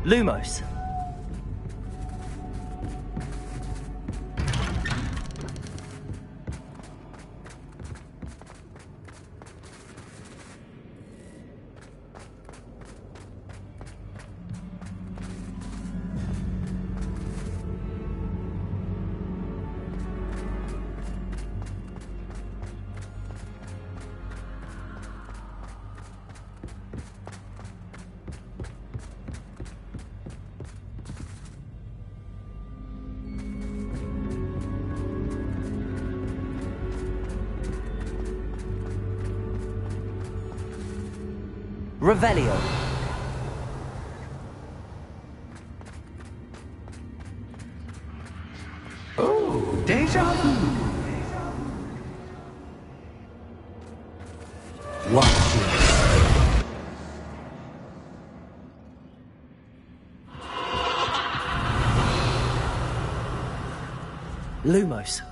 Lumos. Revelio. Oh, deja vu. Watch you. Lumos.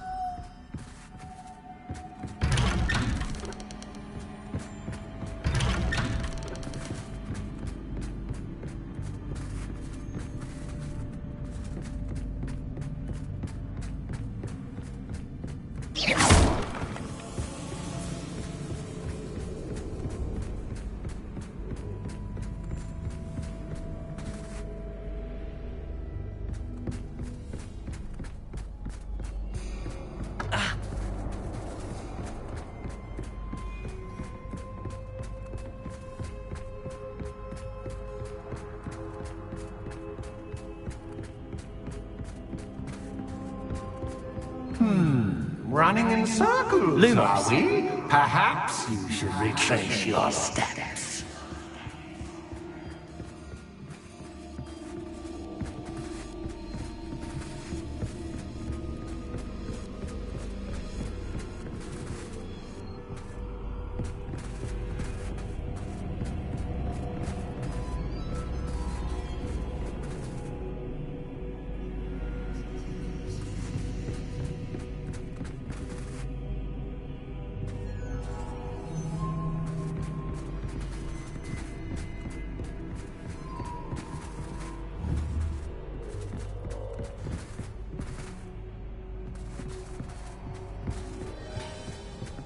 running in circles, Lumos. are we? Perhaps you should retrace your steps.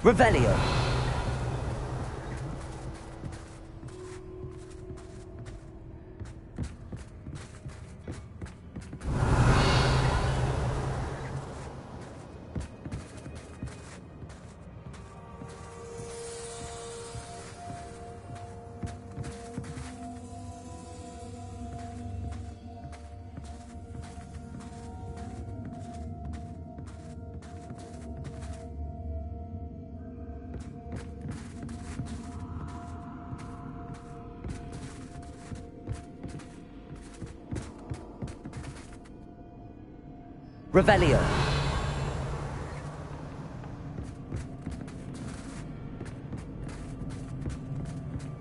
Revelio. Revelio.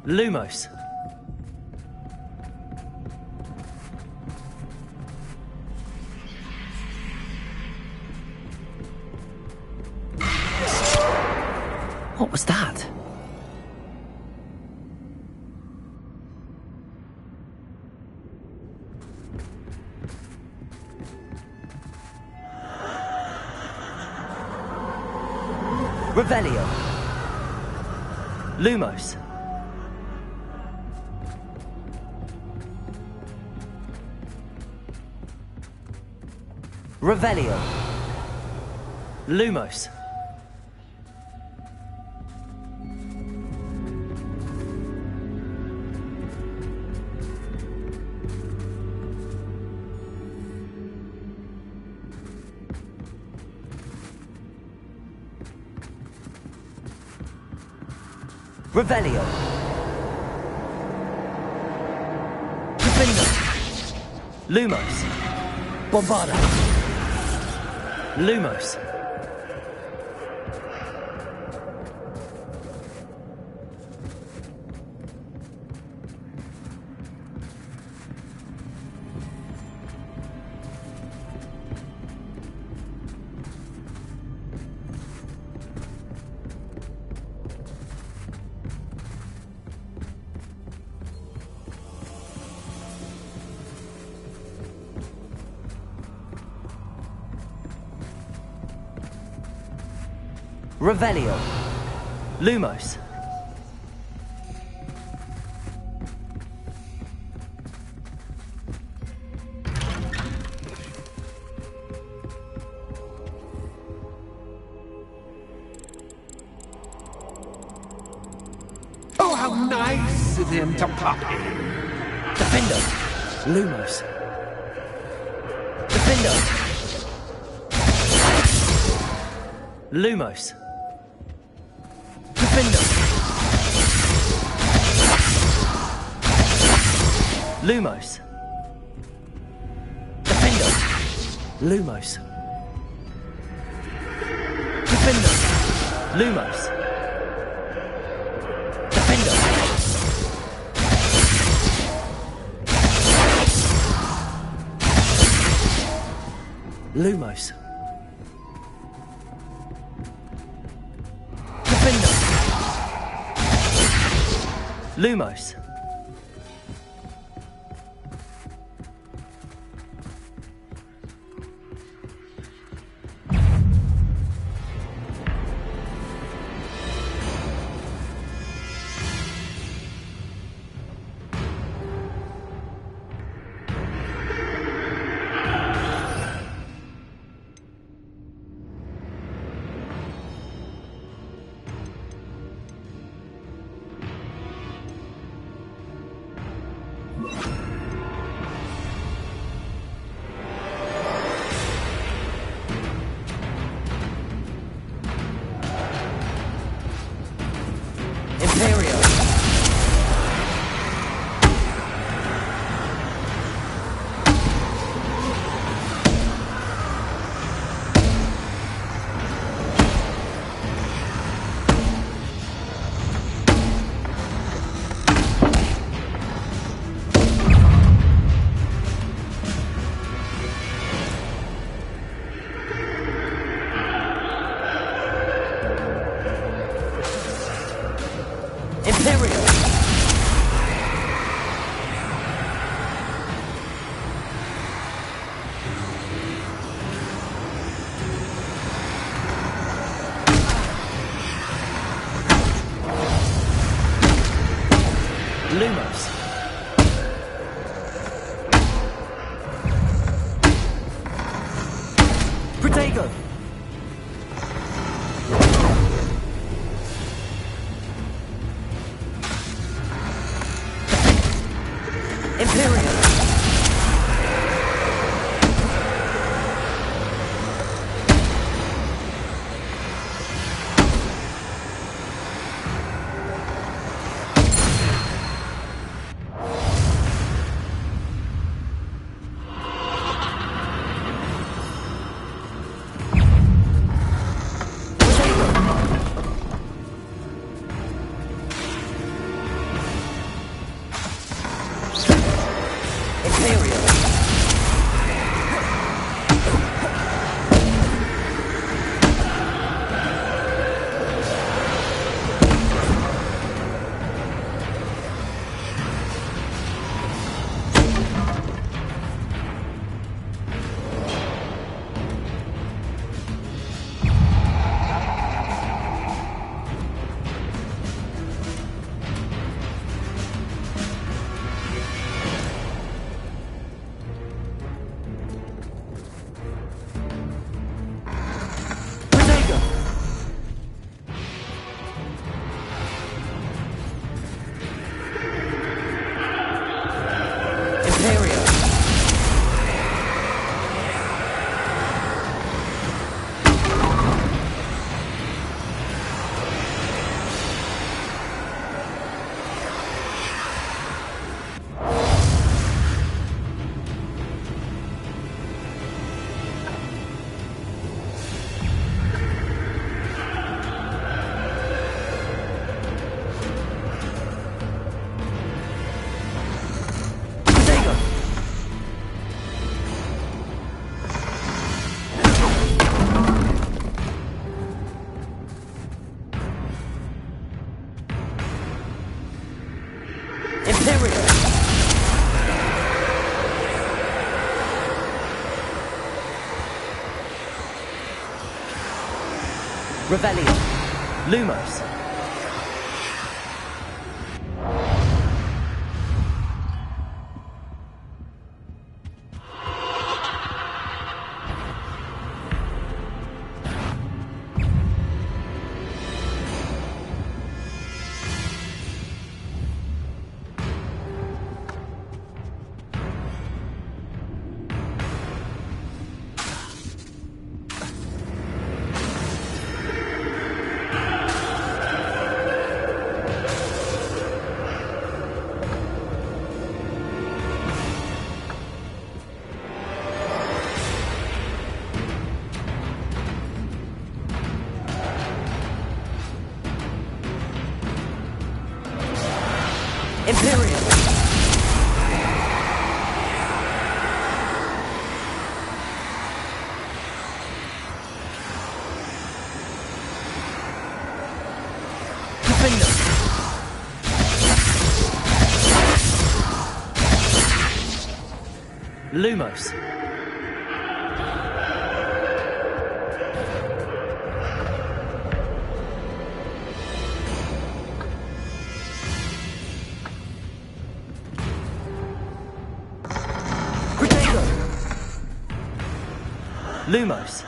Lumos. What was that? Revelio. Lumos. Revelio. Lumos. Revelio. Defender. Lumos. Bombarda. Lumos. Revelio. Lumos. Oh, how nice of him to pop in. Defender. Lumos. Defender. Lumos. Defender. Lumos. Defender. Lumos. Defender. Lumos. Defender. Lumos. Defender. Lumos. Protego! Imperium! Revelio. Lumos. Imperium. Defender. Lumos. Lumos.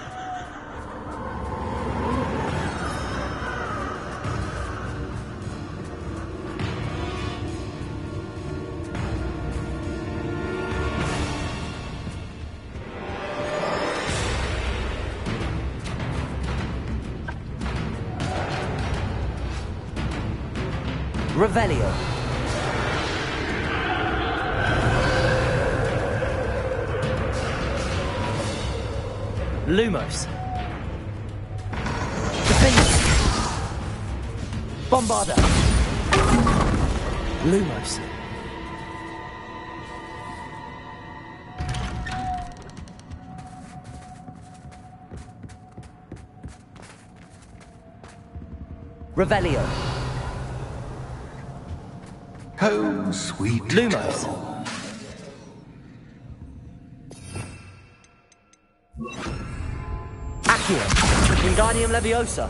Revelio. Lumos. Defender. Bombarder. Lumos. Revelio. Home, sweet Lumos. Accio. Wingardium Leviosa.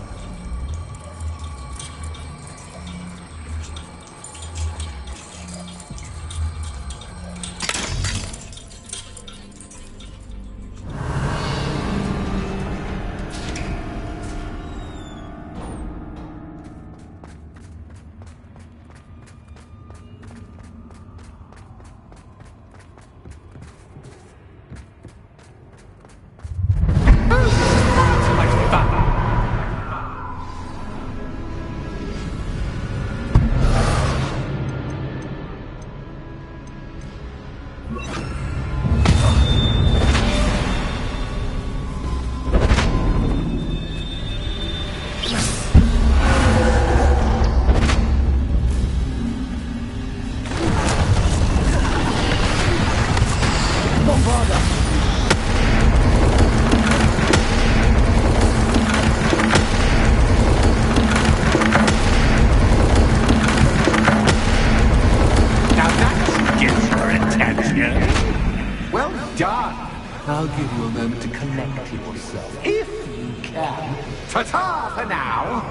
Now that gets your attention. Well done. I'll give you a moment to collect yourself, if you can. Ta-ta for now.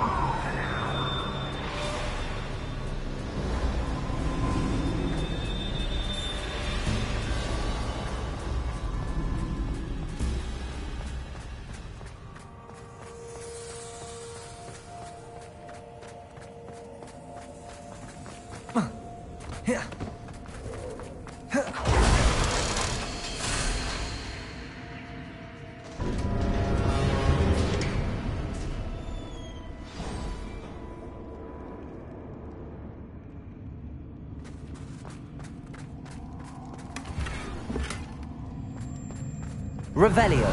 Revelio.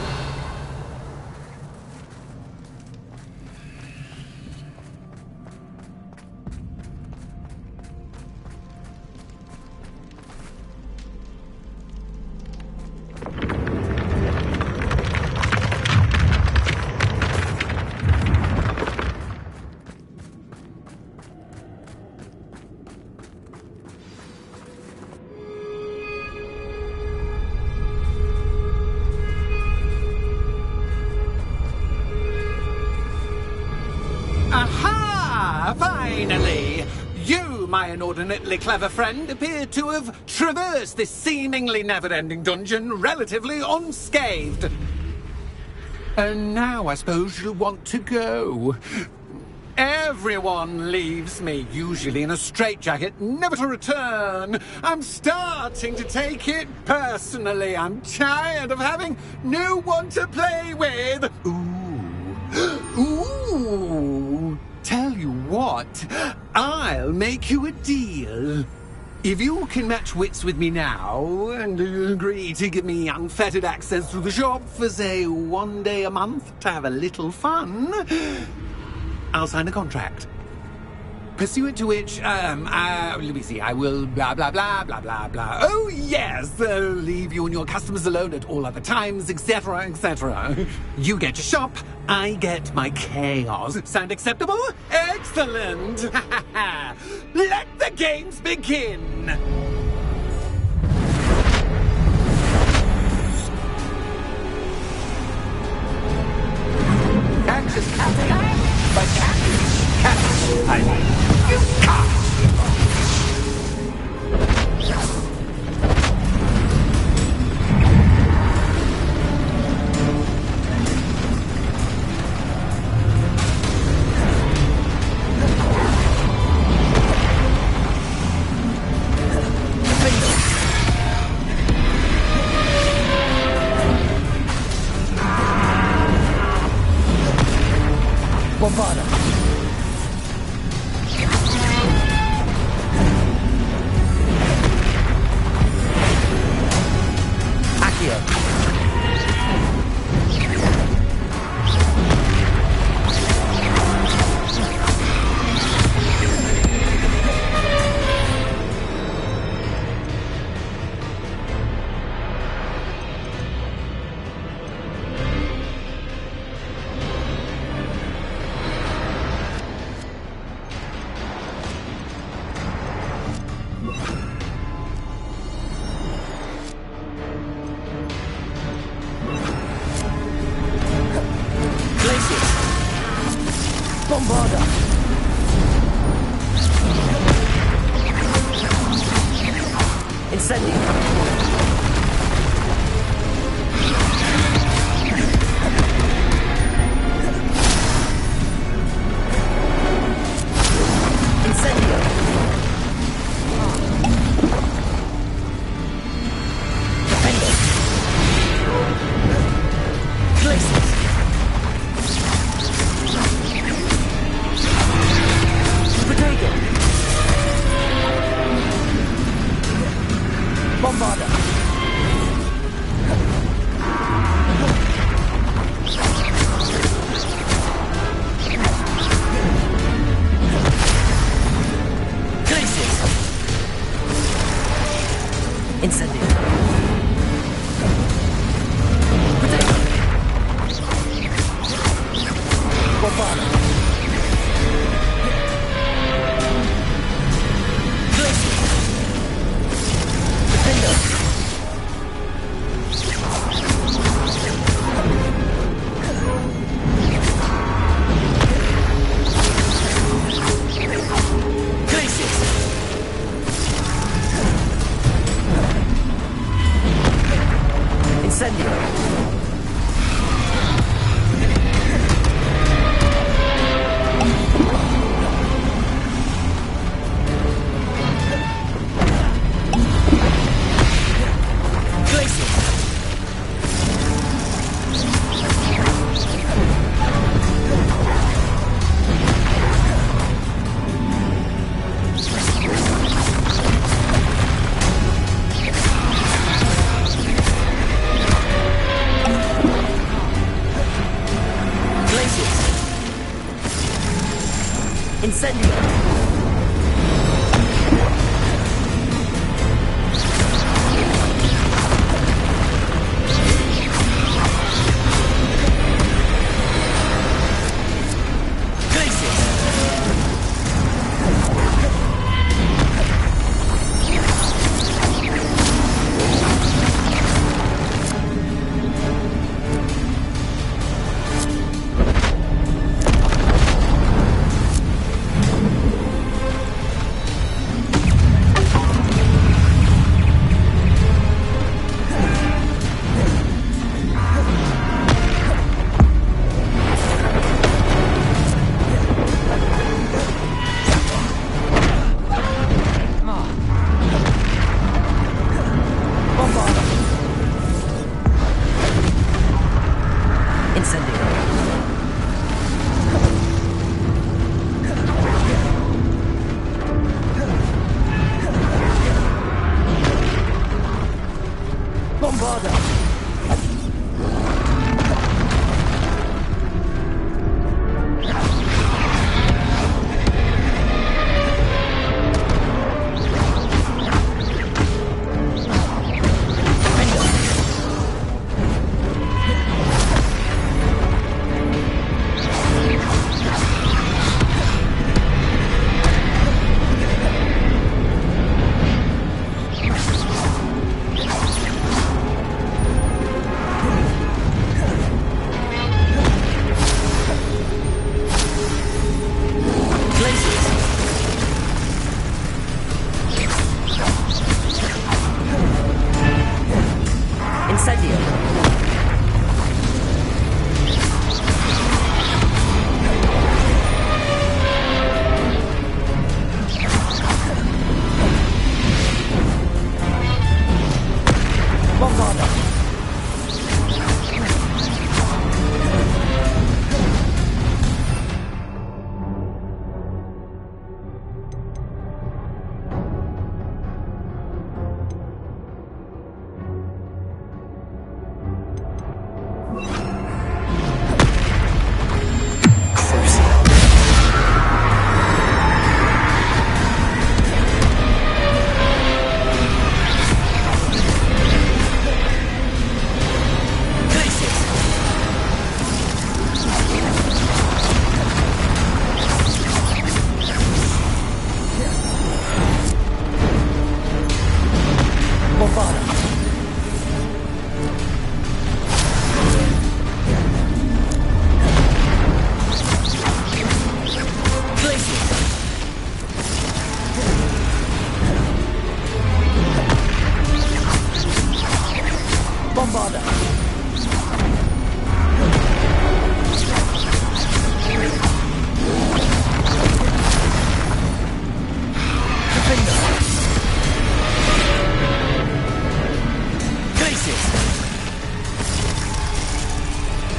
Aha! Finally! You, my inordinately clever friend, appear to have traversed this seemingly never-ending dungeon relatively unscathed. And now I suppose you'll want to go. Everyone leaves me, usually in a straitjacket, never to return. I'm starting to take it personally. I'm tired of having no one to play with. Ooh. Tell you what, I'll make you a deal. If you can match wits with me now and agree to give me unfettered access to the shop for, say, 1 day a month to have a little fun, I'll sign a contract. Pursuant to which, let me see, I will blah, blah, blah, blah, blah, blah. Oh, yes, leave you and your customers alone at all other times, etc., etc. You get your shop, I get my chaos. Sound acceptable? Excellent! Let the games begin! Anxious Captain, but Captain, I like you can't. Bombarda. Accio. Bombarda. Incendio. Incendio. Defender. Glaciers. Bombarda. Glaciers. Incendio. Incendio! Incendio!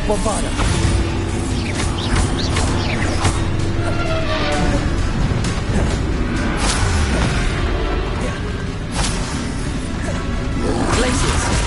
Bombarda. Glaciers.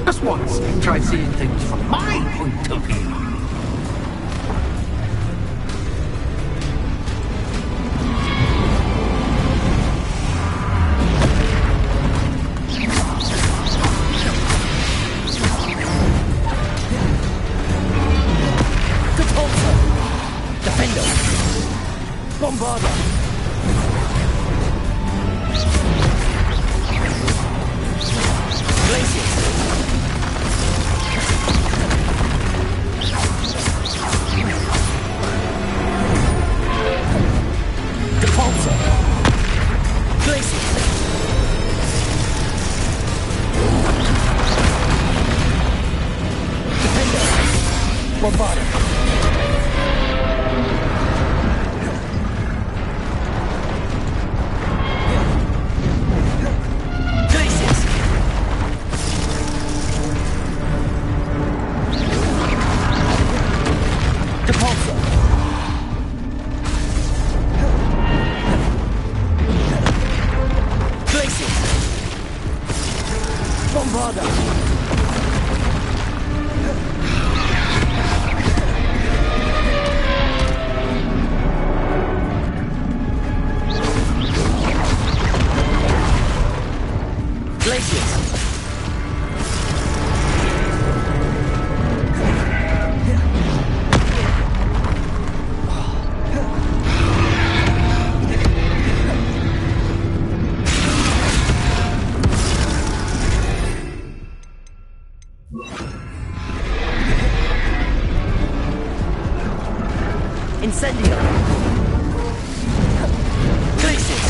Just once, try seeing things from my point of view. Defender! Bombarder! Glacius! Depulsor! Glacius! Defender! Bombarder! Glacius! Depulsor! Glacius! Bombarder! Glacius! Incendio! Glacius!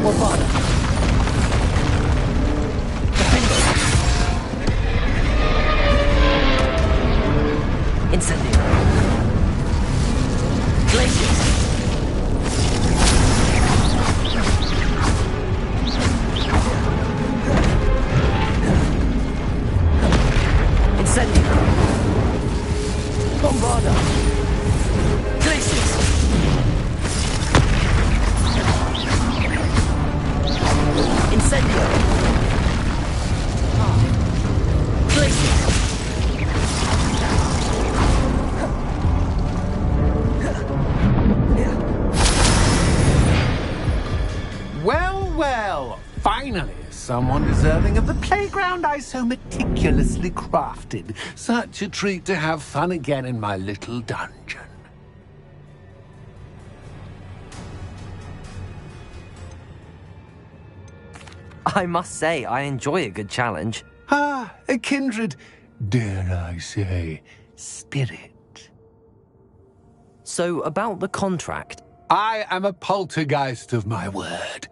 Bombarder! Defender! Incendio! Glacius! Incendio! Bombarder! Glacius! Incendio! Glacius! Well, well, finally, someone deserving of the playground I so meticulously crafted. Such a treat to have fun again in my little dungeon. I must say, I enjoy a good challenge. Ah, a kindred, dare I say, spirit. So, about the contract. I am a poltergeist of my word.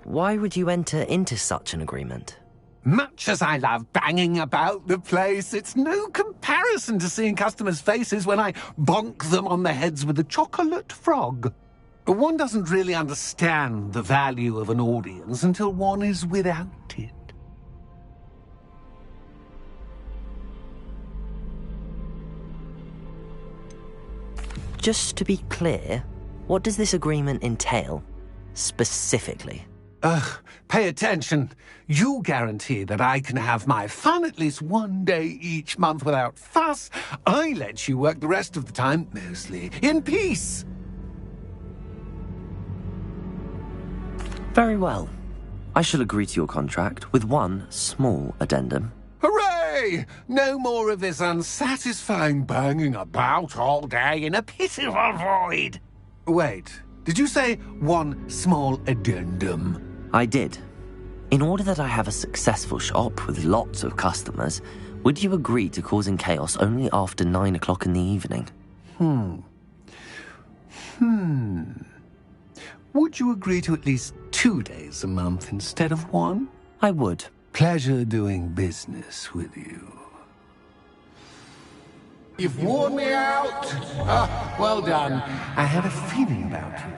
Why would you enter into such an agreement? Much as I love banging about the place, it's no comparison to seeing customers' faces when I bonk them on the heads with a chocolate frog. One doesn't really understand the value of an audience until one is without it. Just to be clear, what does this agreement entail, specifically? Pay attention. You guarantee that I can have my fun at least one day each month without fuss. I let you work the rest of the time, mostly in peace. Very well. I shall agree to your contract with one small addendum. Hooray! No more of this unsatisfying banging about all day in a pitiful void. Wait, did you say one small addendum? I did. In order that I have a successful shop with lots of customers, would you agree to causing chaos only after 9 o'clock in the evening? Would you agree to at least 2 days a month instead of one? I would. Pleasure doing business with you. You've worn me out. Ah, well done. I had a feeling about you.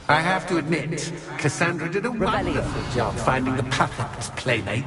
I have to admit, Cassandra did a wonderful job finding the perfect playmate.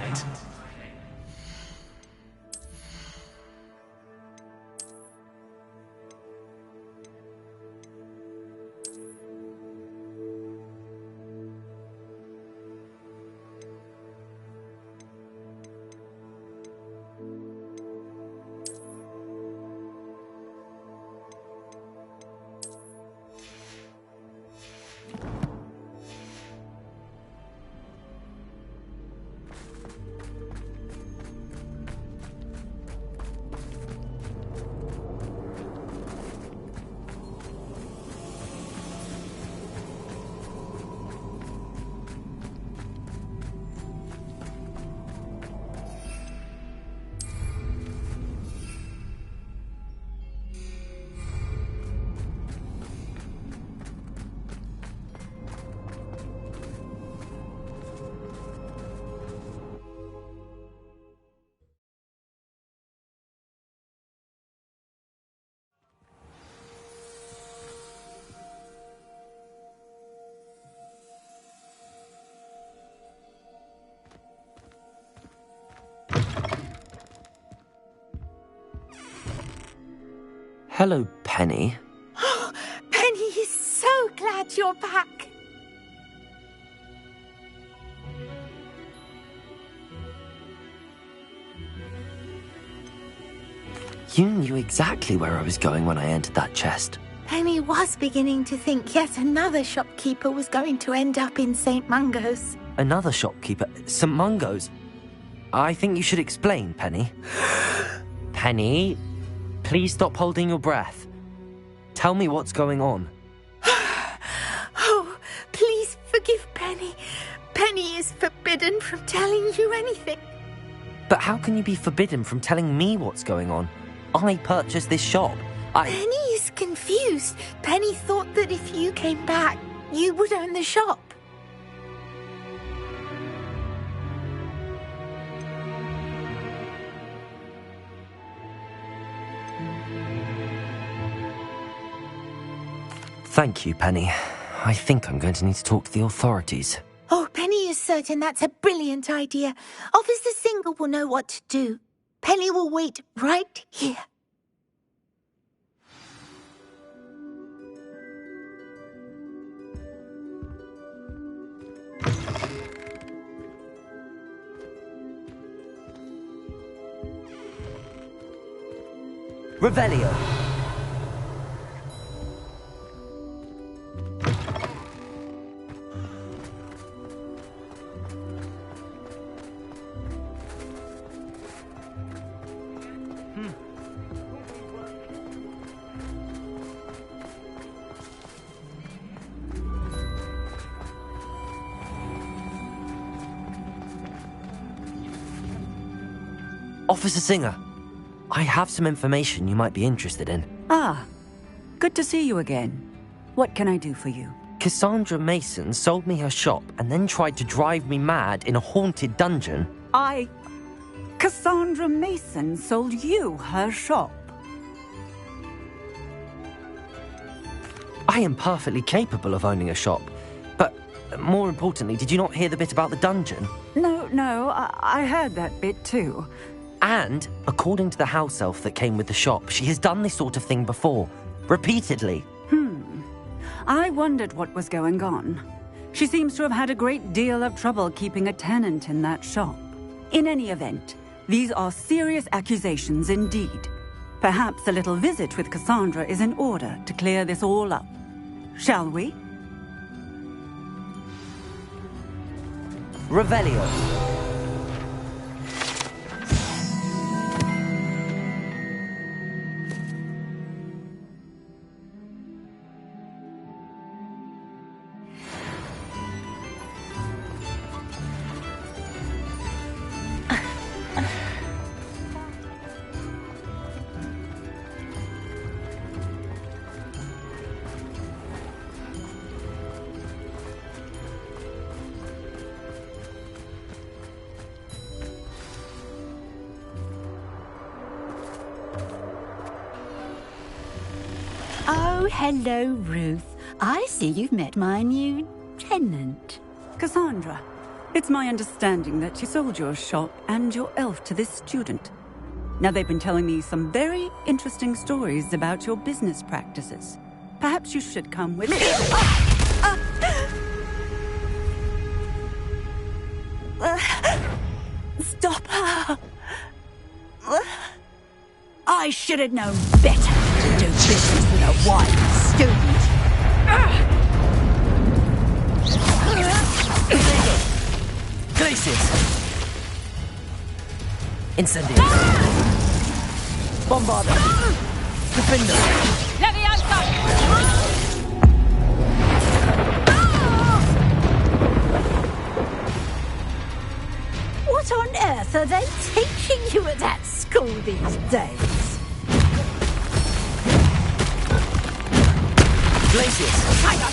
Hello, Penny. Penny is so glad you're back. You knew exactly where I was going when I entered that chest. Penny was beginning to think yet another shopkeeper was going to end up in St. Mungo's. Another shopkeeper? St. Mungo's? I think you should explain, Penny. Penny, please stop holding your breath. Tell me what's going on. Oh, please forgive Penny. Penny is forbidden from telling you anything. But how can you be forbidden from telling me what's going on? I purchased this shop. Penny is confused. Penny thought that if you came back, you would own the shop. Thank you, Penny. I think I'm going to need to talk to the authorities. Oh, Penny is certain that's a brilliant idea. Officer Singer will know what to do. Penny will wait right here. Revelio. Officer Singer, I have some information you might be interested in. Ah, good to see you again. What can I do for you? Cassandra Mason sold me her shop and then tried to drive me mad in a haunted dungeon. Cassandra Mason sold you her shop? I am perfectly capable of owning a shop. But more importantly, did you not hear the bit about the dungeon? No, I heard that bit too. And, according to the house elf that came with the shop, she has done this sort of thing before. Repeatedly. I wondered what was going on. She seems to have had a great deal of trouble keeping a tenant in that shop. In any event, these are serious accusations indeed. Perhaps a little visit with Cassandra is in order to clear this all up. Shall we? Revelio. Oh, hello, Ruth. I see you've met my new tenant. Cassandra, it's my understanding that you sold your shop and your elf to this student. Now, they've been telling me some very interesting stories about your business practices. Perhaps you should come with... Stop her! I should have known better to do business with a wise student. Glaciers! Incendio! Bombarda! Defender! What on earth are they teaching you at that school these days? Glaciers! Hang on!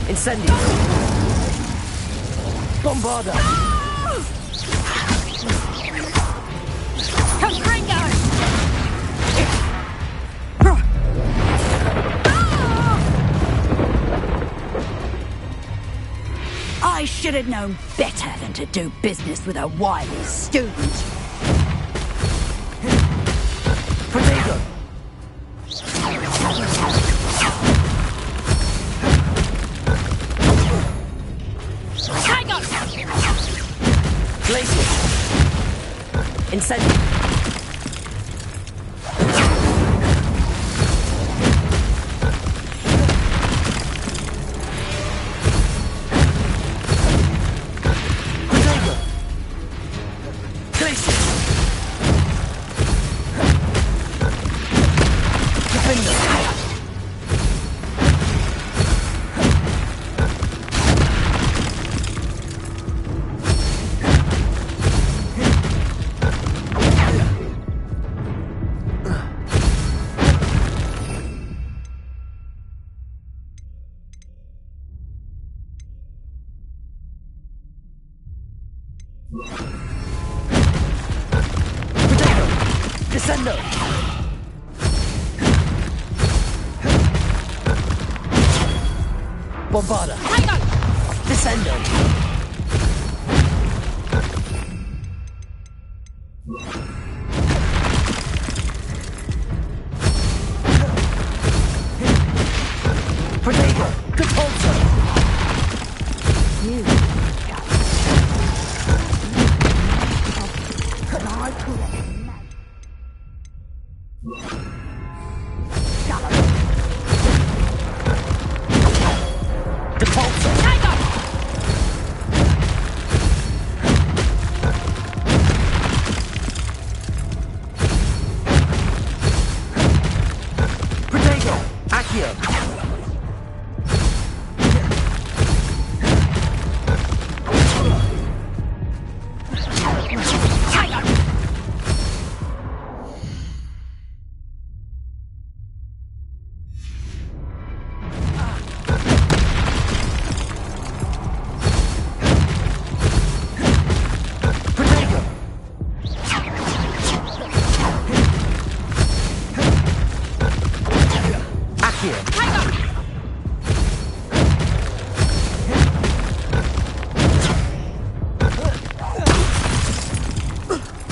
Incendio! Bombarda! Confringo! I should have known better than to do business with a wily student. Protego! Glacier! Incendio! Protego! Glacier! Defender! Protego! Descendo! Bombarda! Descendo! Protego! Capulso! Capulso! Protego! Accio!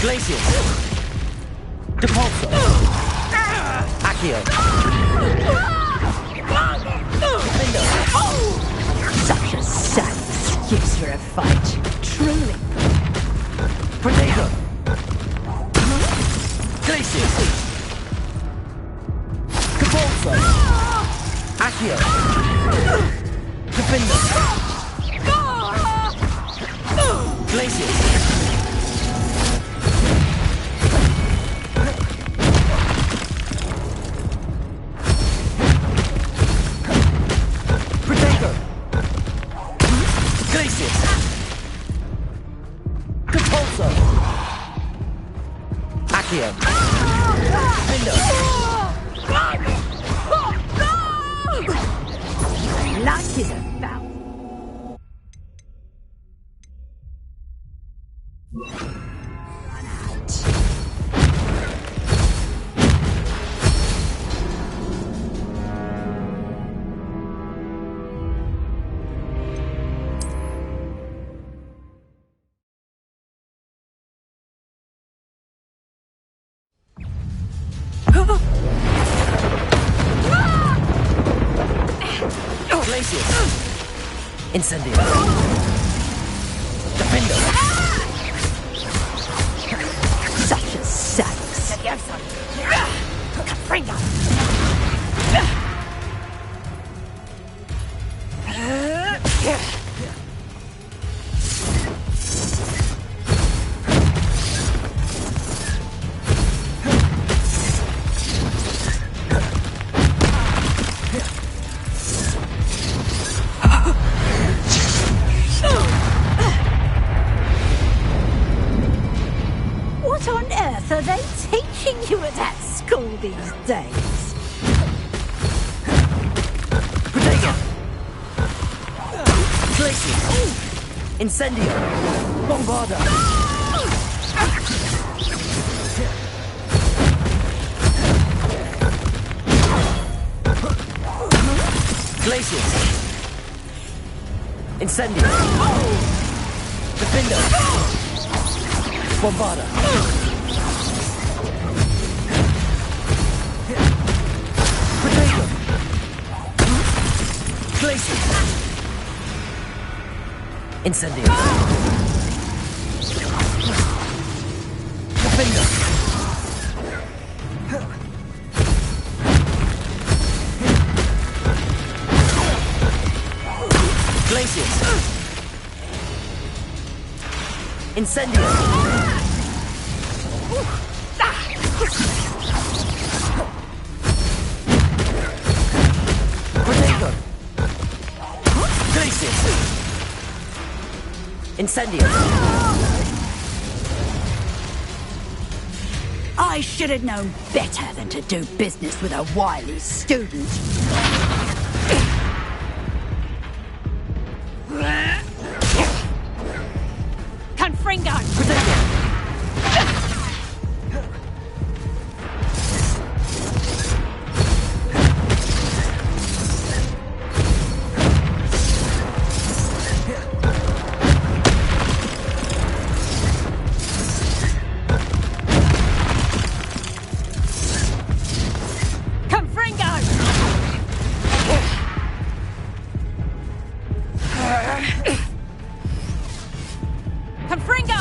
Glacius! Depulso! Accio! Defender! Such a sad excuse for a fight. Truly. Protego! Glacius! Depulso! Accio! Defender! Glacius! Protego! Glacius! Depulso! Accio! Defender! Luck is about. Run out. Glacius! Incendio! Defender! Such a sad excuse. Confringo. What on earth are they teaching you at that school these days? Protego! Glacius! Incendio! Bombarda! Glacius! Incendio! Defender! Bombarda! Protego! Glacius! Incendio! Defender! Glacius! Incendio! Protego! Glacius! Incendio! I should have known better than to do business with a wily student. Confringo! Protego! Confringo! Confringo!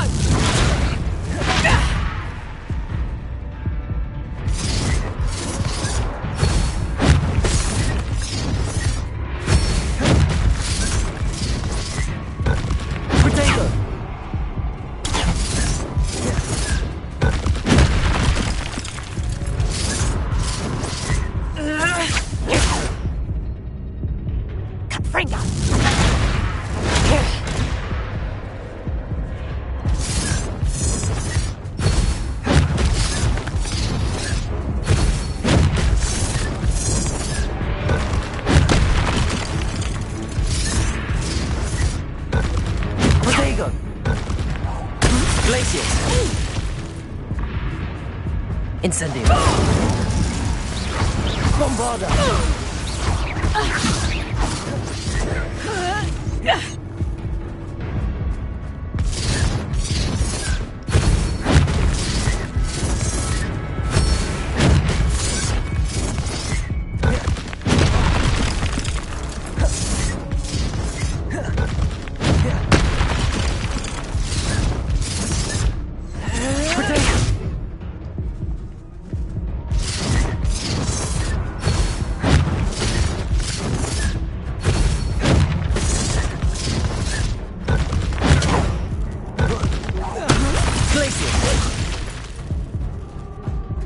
Protego! Confringo! Protego! Glacius! Incendio! Bombarda!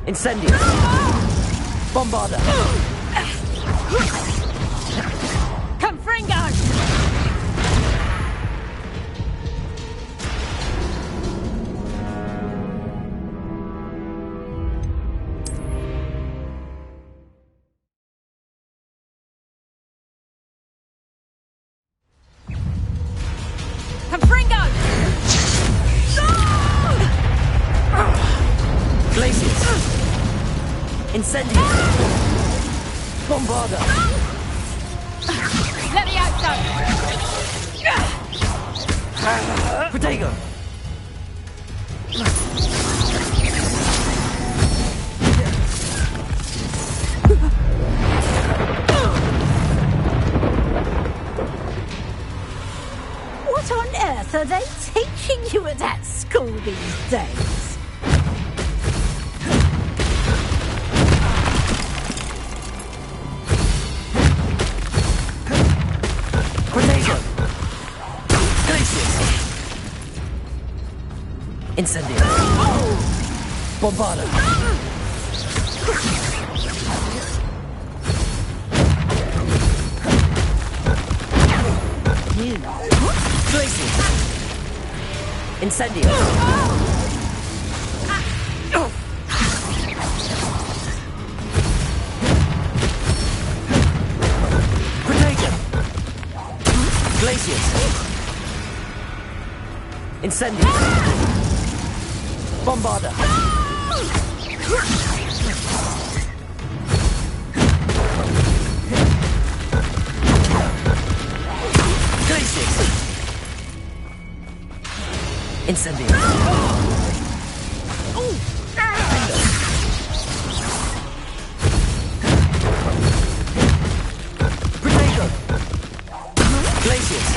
Incendio! Bombarda! Confringo! Confringo! Glaciers! Incendio! Bombarda! Let me out, son! Protego! What on earth are they teaching you at that school these days? Protego! Glaciers! Incendio! Bombarda! Glaciers! Incendio! Protego! Glaciers! Incendio! Bombarda! Glaciers! Incendio! Protego! Glaciers!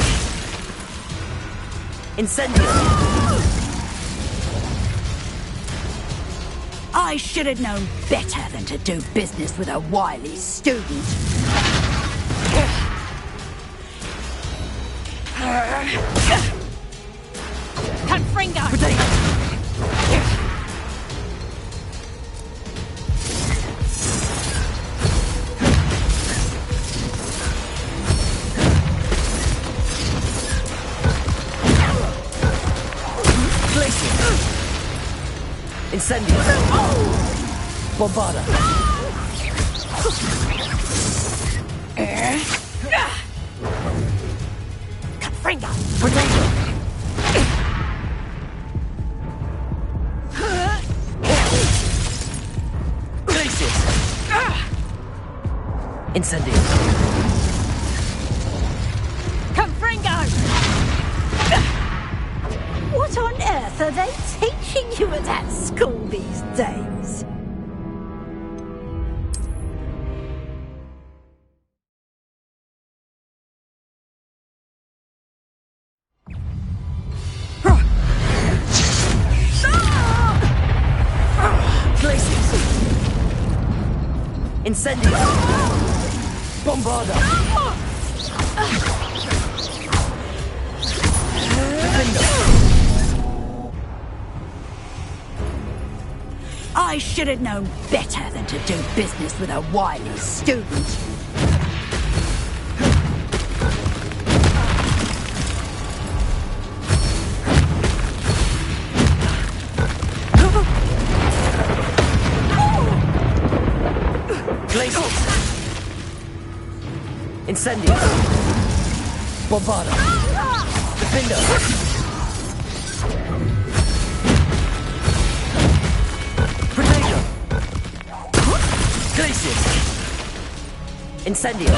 Incendio! I should have known better than to do business with a wily student. Confringo! Glaciers! Incendio! Bombarda! Confringo! Protego! Glaciers! Incendio! Confringo! What on earth are they teaching you at that school these days? Glaciers! Incendio! Bombarda! Defender! I should have known better than to do business with a wily student. Glaciers! Incendio! Bombarda! Defender! Protego! Glaciers! Incendio!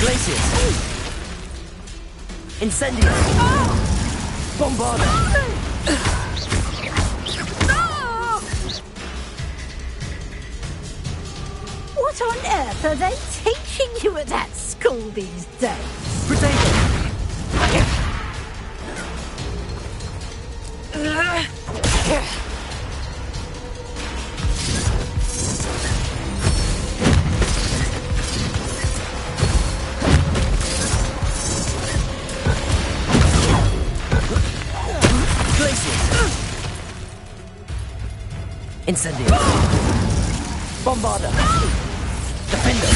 Glaciers! Incendio! Bombarda! What on earth are they teaching you at that school these days? Protego! Incendio. Bombarda. Defender.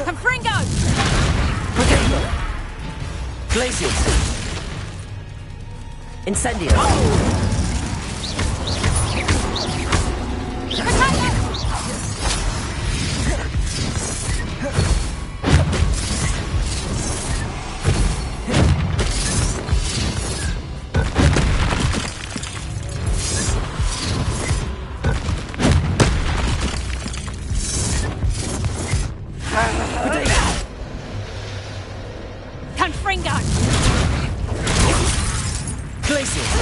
Confringo! Potato. Glaciers. Incendio. Confringo! Glaciers.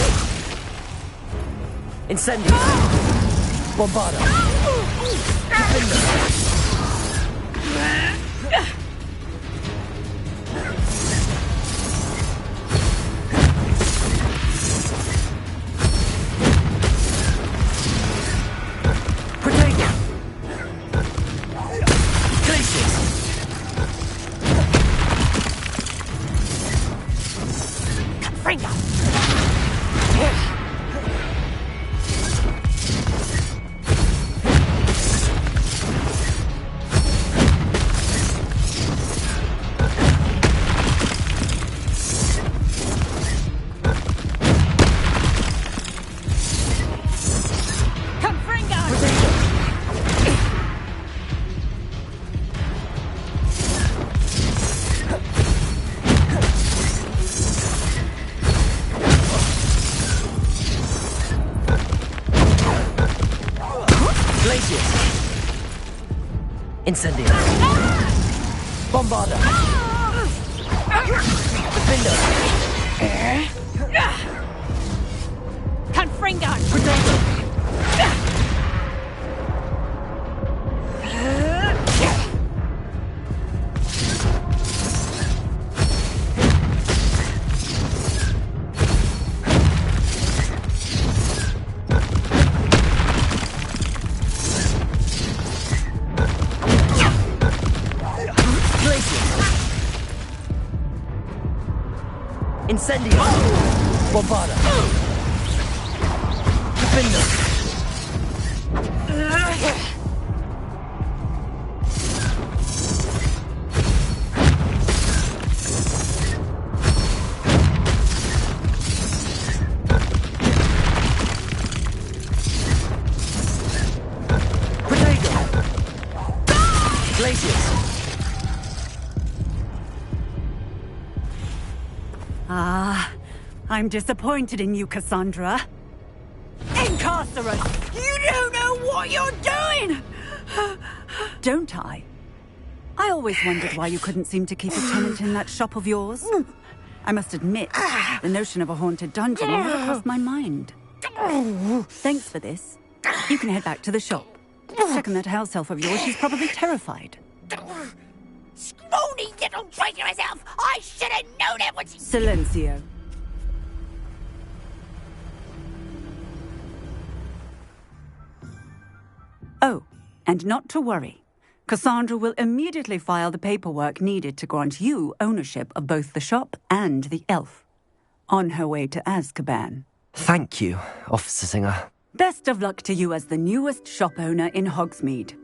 Incendio. Bombarda. Defender. Protego. Glaciers. Confringo! Confringo! Glaciers. Incendio. Bombarda. Defender. Confringo! Potato. Glaciers. Incendio. Bombarda. Defender. Potato. Glaciers. Ah, I'm disappointed in you, Cassandra. Incarcerate! You don't know what you're doing! Don't I? I always wondered why you couldn't seem to keep a tenant in that shop of yours. I must admit, the notion of a haunted dungeon never crossed my mind. Thanks for this. You can head back to the shop. Checking that house elf of yours, she's probably terrified. Scrawny little traitor herself! I should have known it when she... Silencio. Oh, and not to worry. Cassandra will immediately file the paperwork needed to grant you ownership of both the shop and the elf. On her way to Azkaban. Thank you, Officer Singer. Best of luck to you as the newest shop owner in Hogsmeade.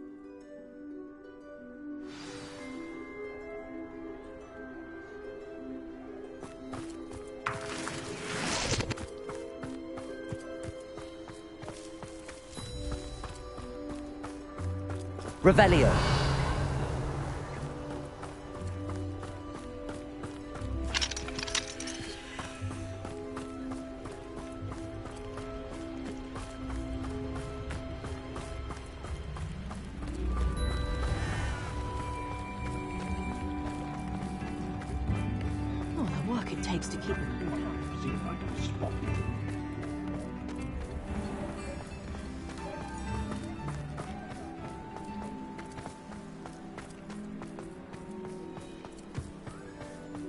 Revelio. Oh, the work it takes to keep it. See if I can spot you.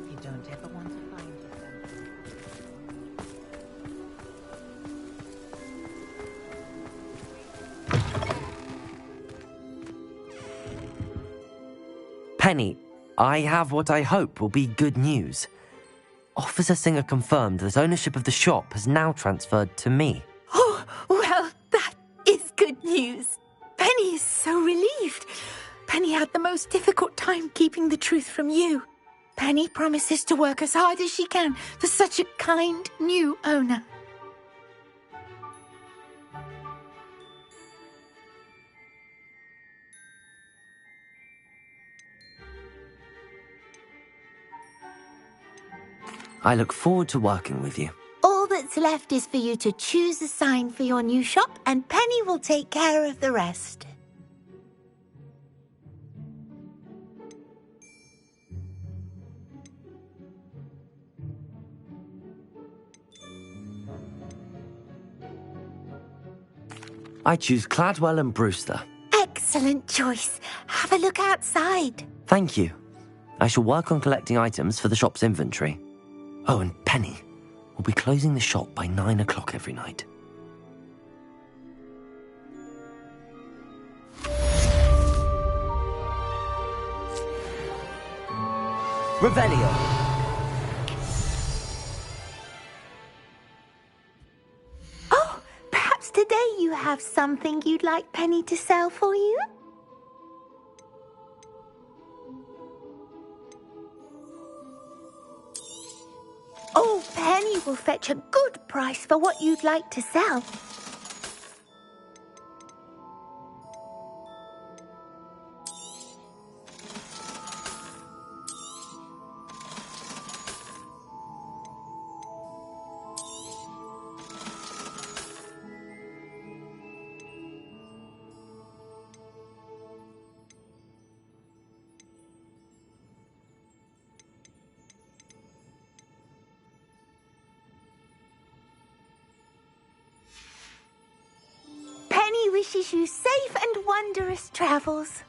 You don't ever want to find yourself. Penny, I have what I hope will be good news. Officer Singer confirmed that ownership of the shop has now transferred to me. Oh, well, most difficult time keeping the truth from you. Penny promises to work as hard as she can for such a kind new owner. I look forward to working with you. All that's left is for you to choose a sign for your new shop, and Penny will take care of the rest. I choose Cladwell and Brewster. Excellent choice. Have a look outside. Thank you. I shall work on collecting items for the shop's inventory. Oh, and Penny, we'll be closing the shop by 9 o'clock every night. Revelio. Oh, perhaps today you have something you'd like Penny to sell for you? Oh, Penny will fetch a good price for what you'd like to sell. Penny wishes you safe and wondrous travels.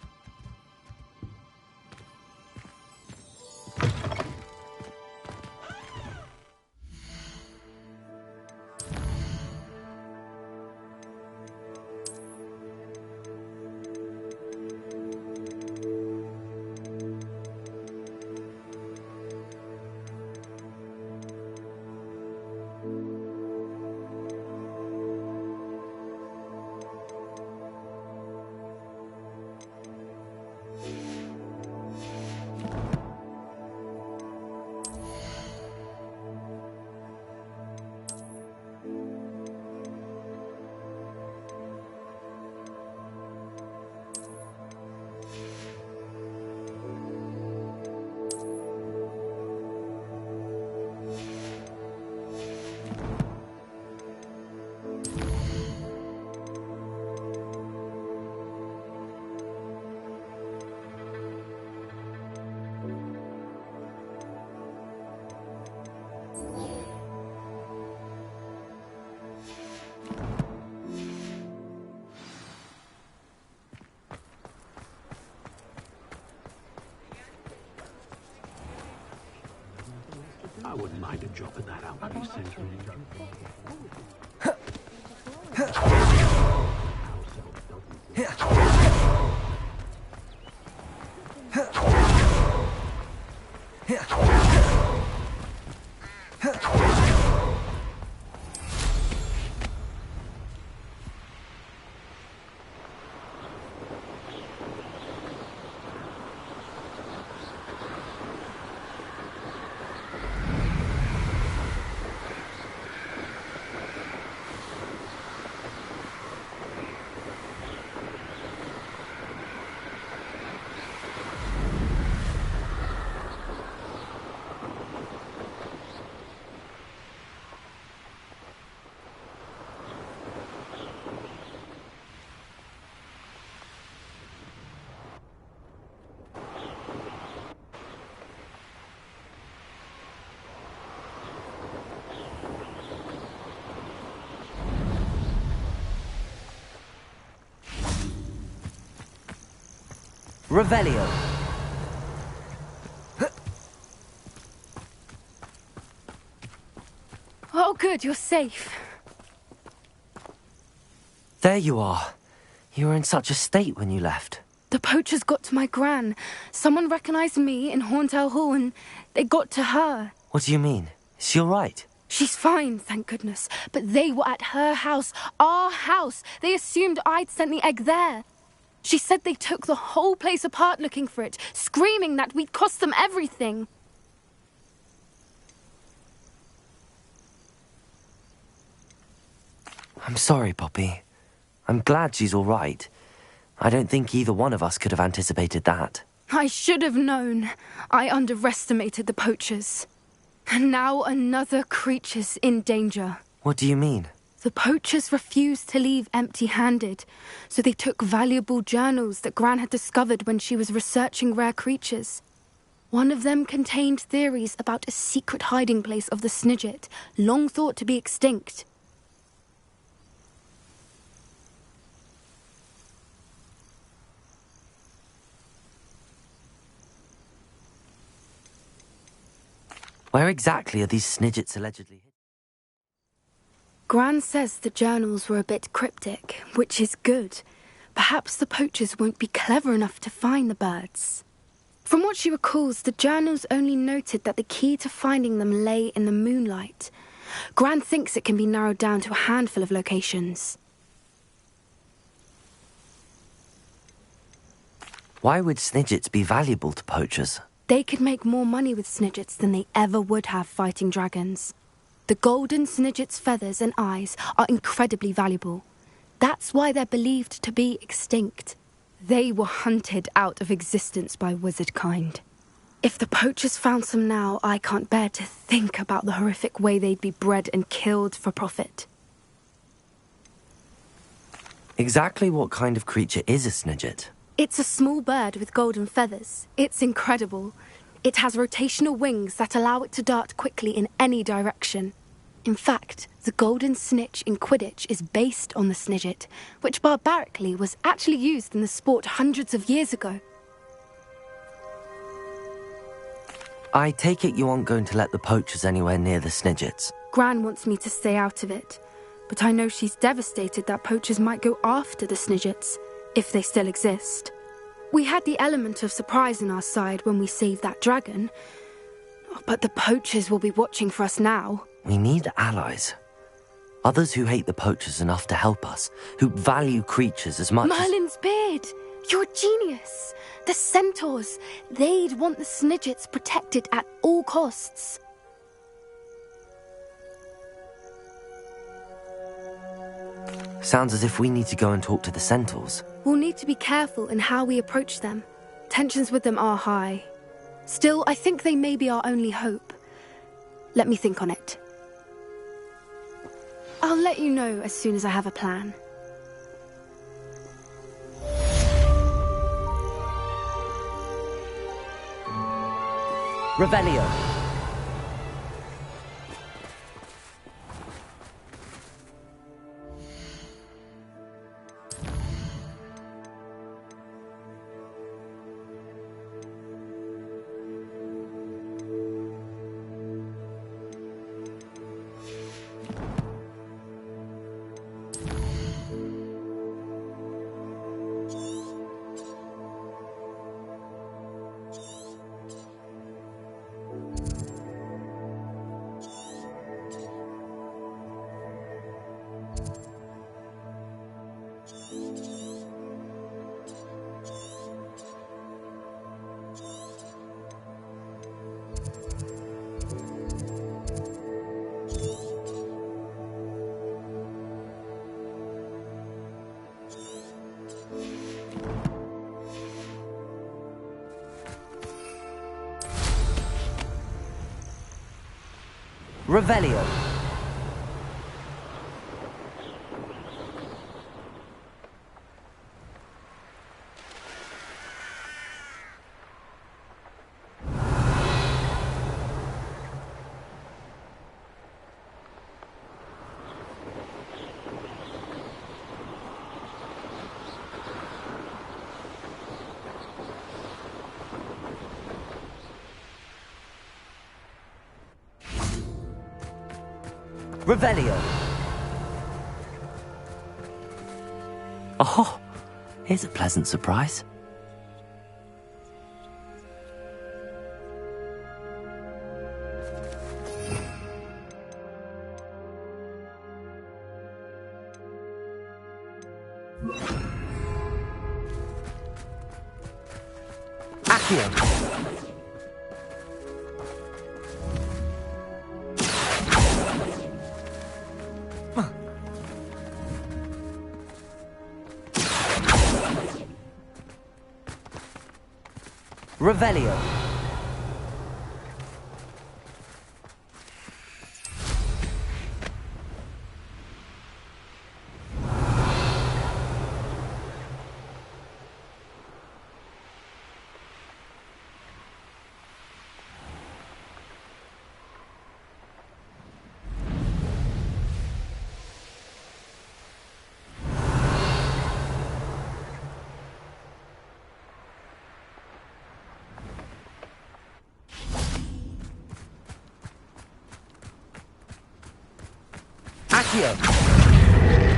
I wouldn't mind a job in that outpost centre. Revelio. Oh, good, you're safe. There you are. You were in such a state when you left. The poachers got to my gran. Someone recognized me in Horndale Hall and they got to her. What do you mean? Is she all right? She's fine, thank goodness. But they were at her house, our house. They assumed I'd sent the egg there. She said they took the whole place apart looking for it, screaming that we'd cost them everything. I'm sorry, Poppy. I'm glad she's all right. I don't think either one of us could have anticipated that. I should have known. I underestimated the poachers. And now another creature's in danger. What do you mean? The poachers refused to leave empty-handed, so they took valuable journals that Gran had discovered when she was researching rare creatures. One of them contained theories about a secret hiding place of the Snidget, long thought to be extinct. Where exactly are these Snidgets allegedly hidden? Gran says the journals were a bit cryptic, which is good. Perhaps the poachers won't be clever enough to find the birds. From what she recalls, the journals only noted that the key to finding them lay in the moonlight. Gran thinks it can be narrowed down to a handful of locations. Why would Snidgets be valuable to poachers? They could make more money with Snidgets than they ever would have fighting dragons. The golden Snidget's feathers and eyes are incredibly valuable. That's why they're believed to be extinct. They were hunted out of existence by wizard kind. If the poachers found some now, I can't bear to think about the horrific way they'd be bred and killed for profit. Exactly what kind of creature is a Snidget? It's a small bird with golden feathers. It's incredible. It has rotational wings that allow it to dart quickly in any direction. In fact, the golden snitch in Quidditch is based on the Snidget, which barbarically was actually used in the sport hundreds of years ago. I take it you aren't going to let the poachers anywhere near the Snidgets. Gran wants me to stay out of it, but I know she's devastated that poachers might go after the Snidgets, if they still exist. We had the element of surprise on our side when we saved that dragon, but the poachers will be watching for us now. We need allies. Others who hate the poachers enough to help us, who value creatures as much Merlin's beard! You're a genius! The centaurs! They'd want the Snidgets protected at all costs. Sounds as if we need to go and talk to the centaurs. We'll need to be careful in how we approach them. Tensions with them are high. Still, I think they may be our only hope. Let me think on it. I'll let you know as soon as I have a plan. Revelio. Revelio. Revelio. Oh, here's a pleasant surprise. Accio. Revelio. Accio.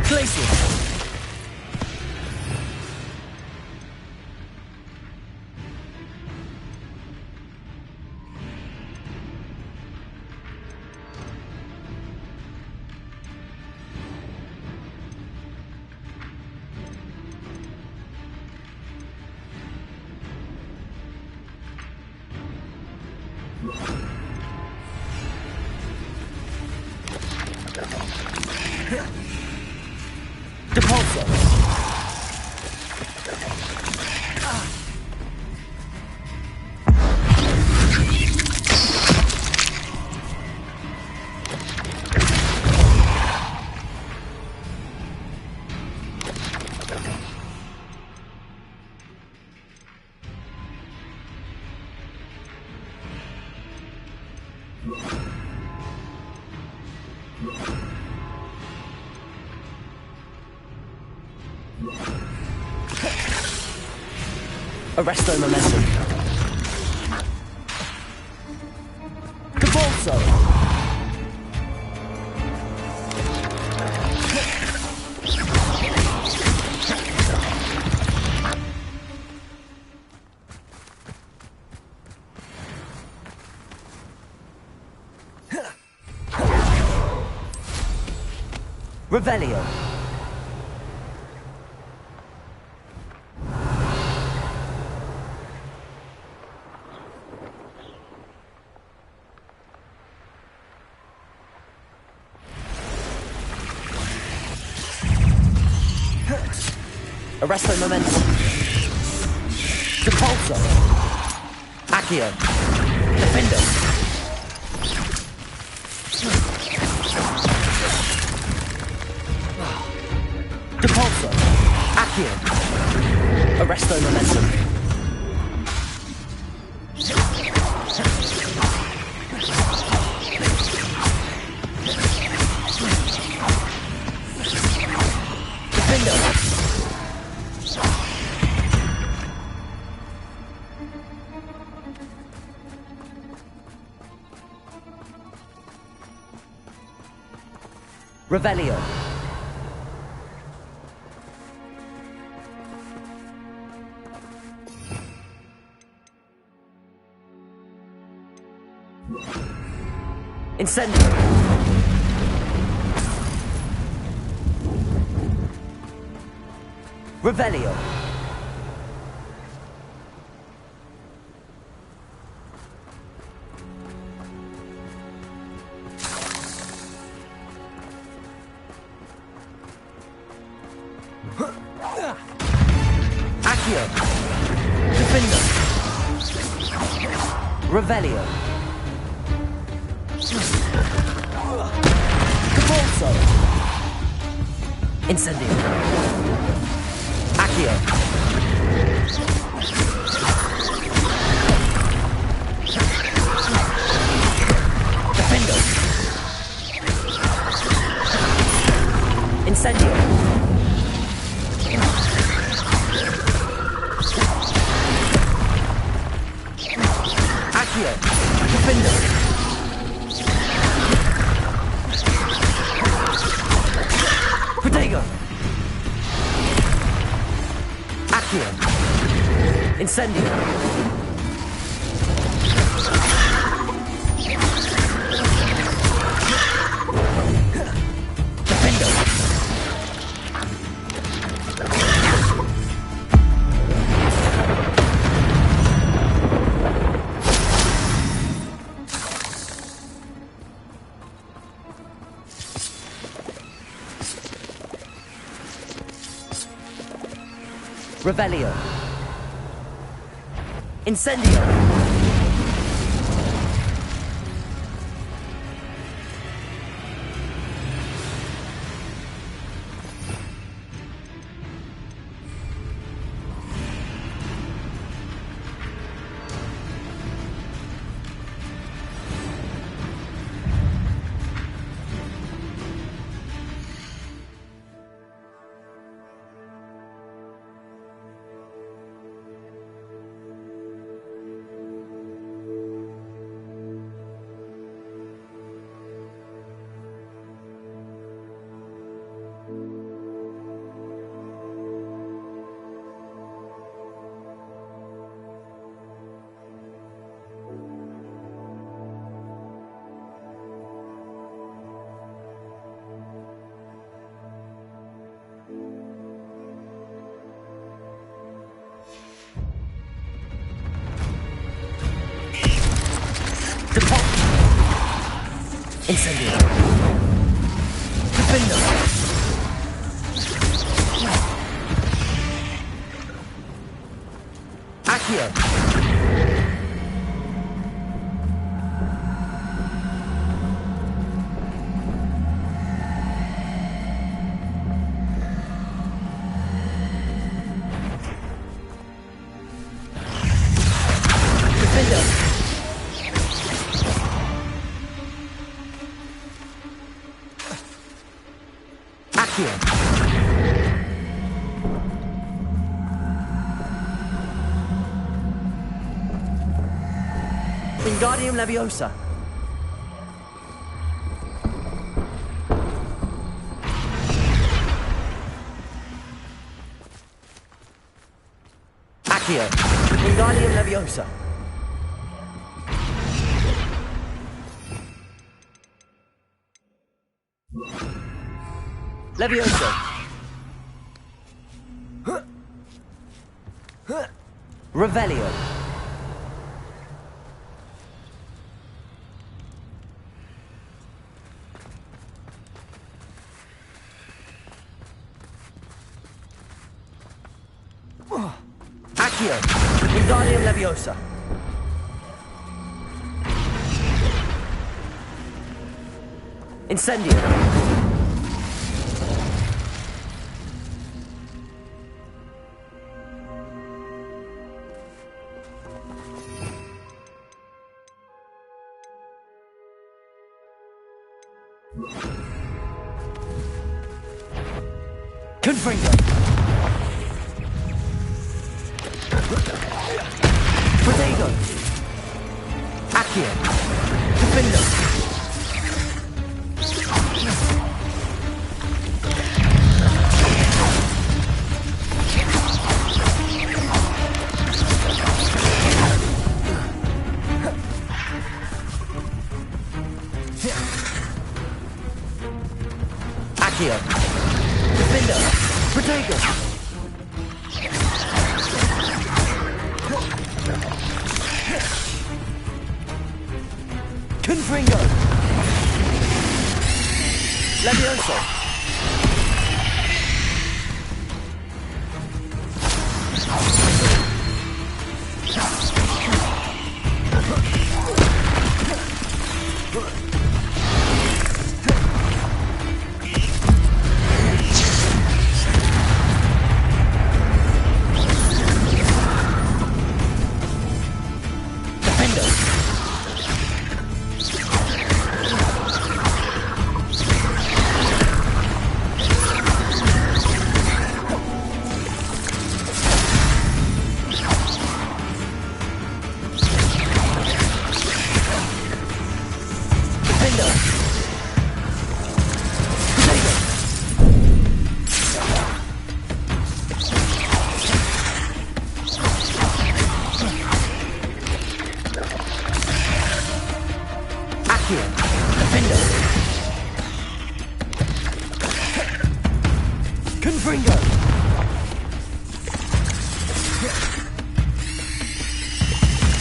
Glacius. Depulso. Arresto momentum. Depulso. Revelio. Arresto momentum. Depulso. Accio. Defendo. Depulso. Accio. Arresto momentum. Defendo. Revelio. Incendio. Revelio. Accio. Defendo. Revelio. Depulso. Incendio. Accio. Defendo. Incendio. Accio. Defendo. Protego. Accio. Incendio. Defendo. Revelio. Incendio. Incendio. Defendo. Accio. Defendo. Accio. Wingardium Leviosa. Accio. Wingardium Leviosa. Levioso. Revelio. Accio. Wingardium Leviosa. Incendio. Confringo. Protego. Accio. Defendo. Accio. Defendo. Protego. Confringo. Levioso. Confringo!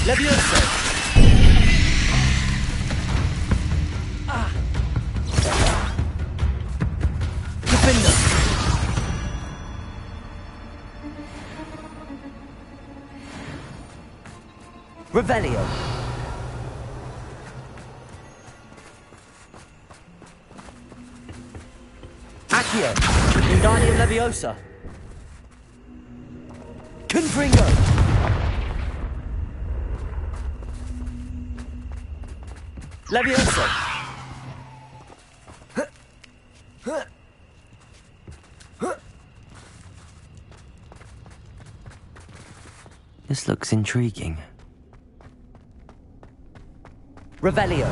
Levioso! Defendo! Revelio. Accio. Wingardium Leviosa. Confringo. Leviosa. This looks intriguing. Revelio.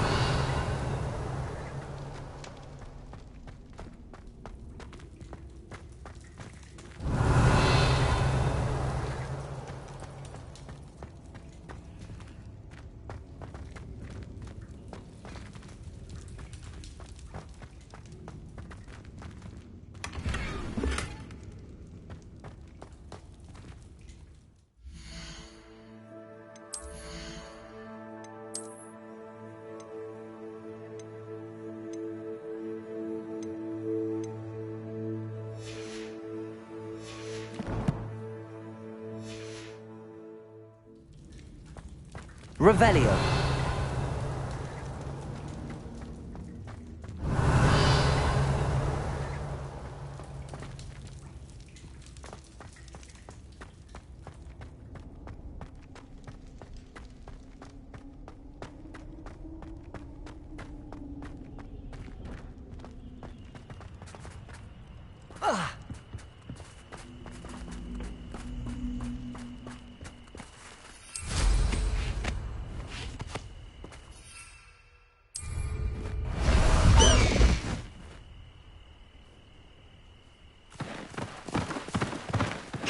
Revelio.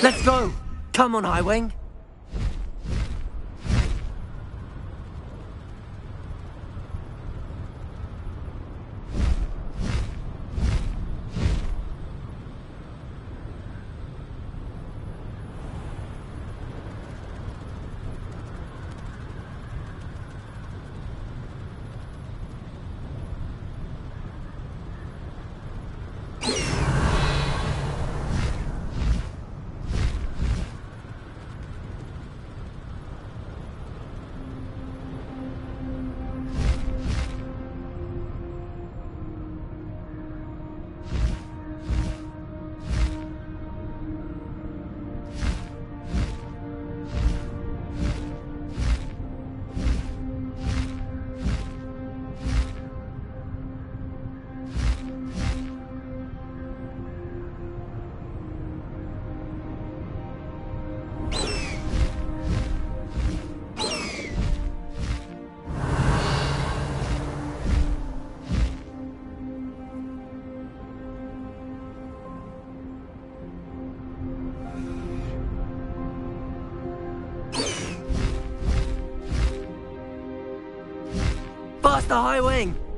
Let's go! Come on, Highwing! Faster, Highwing!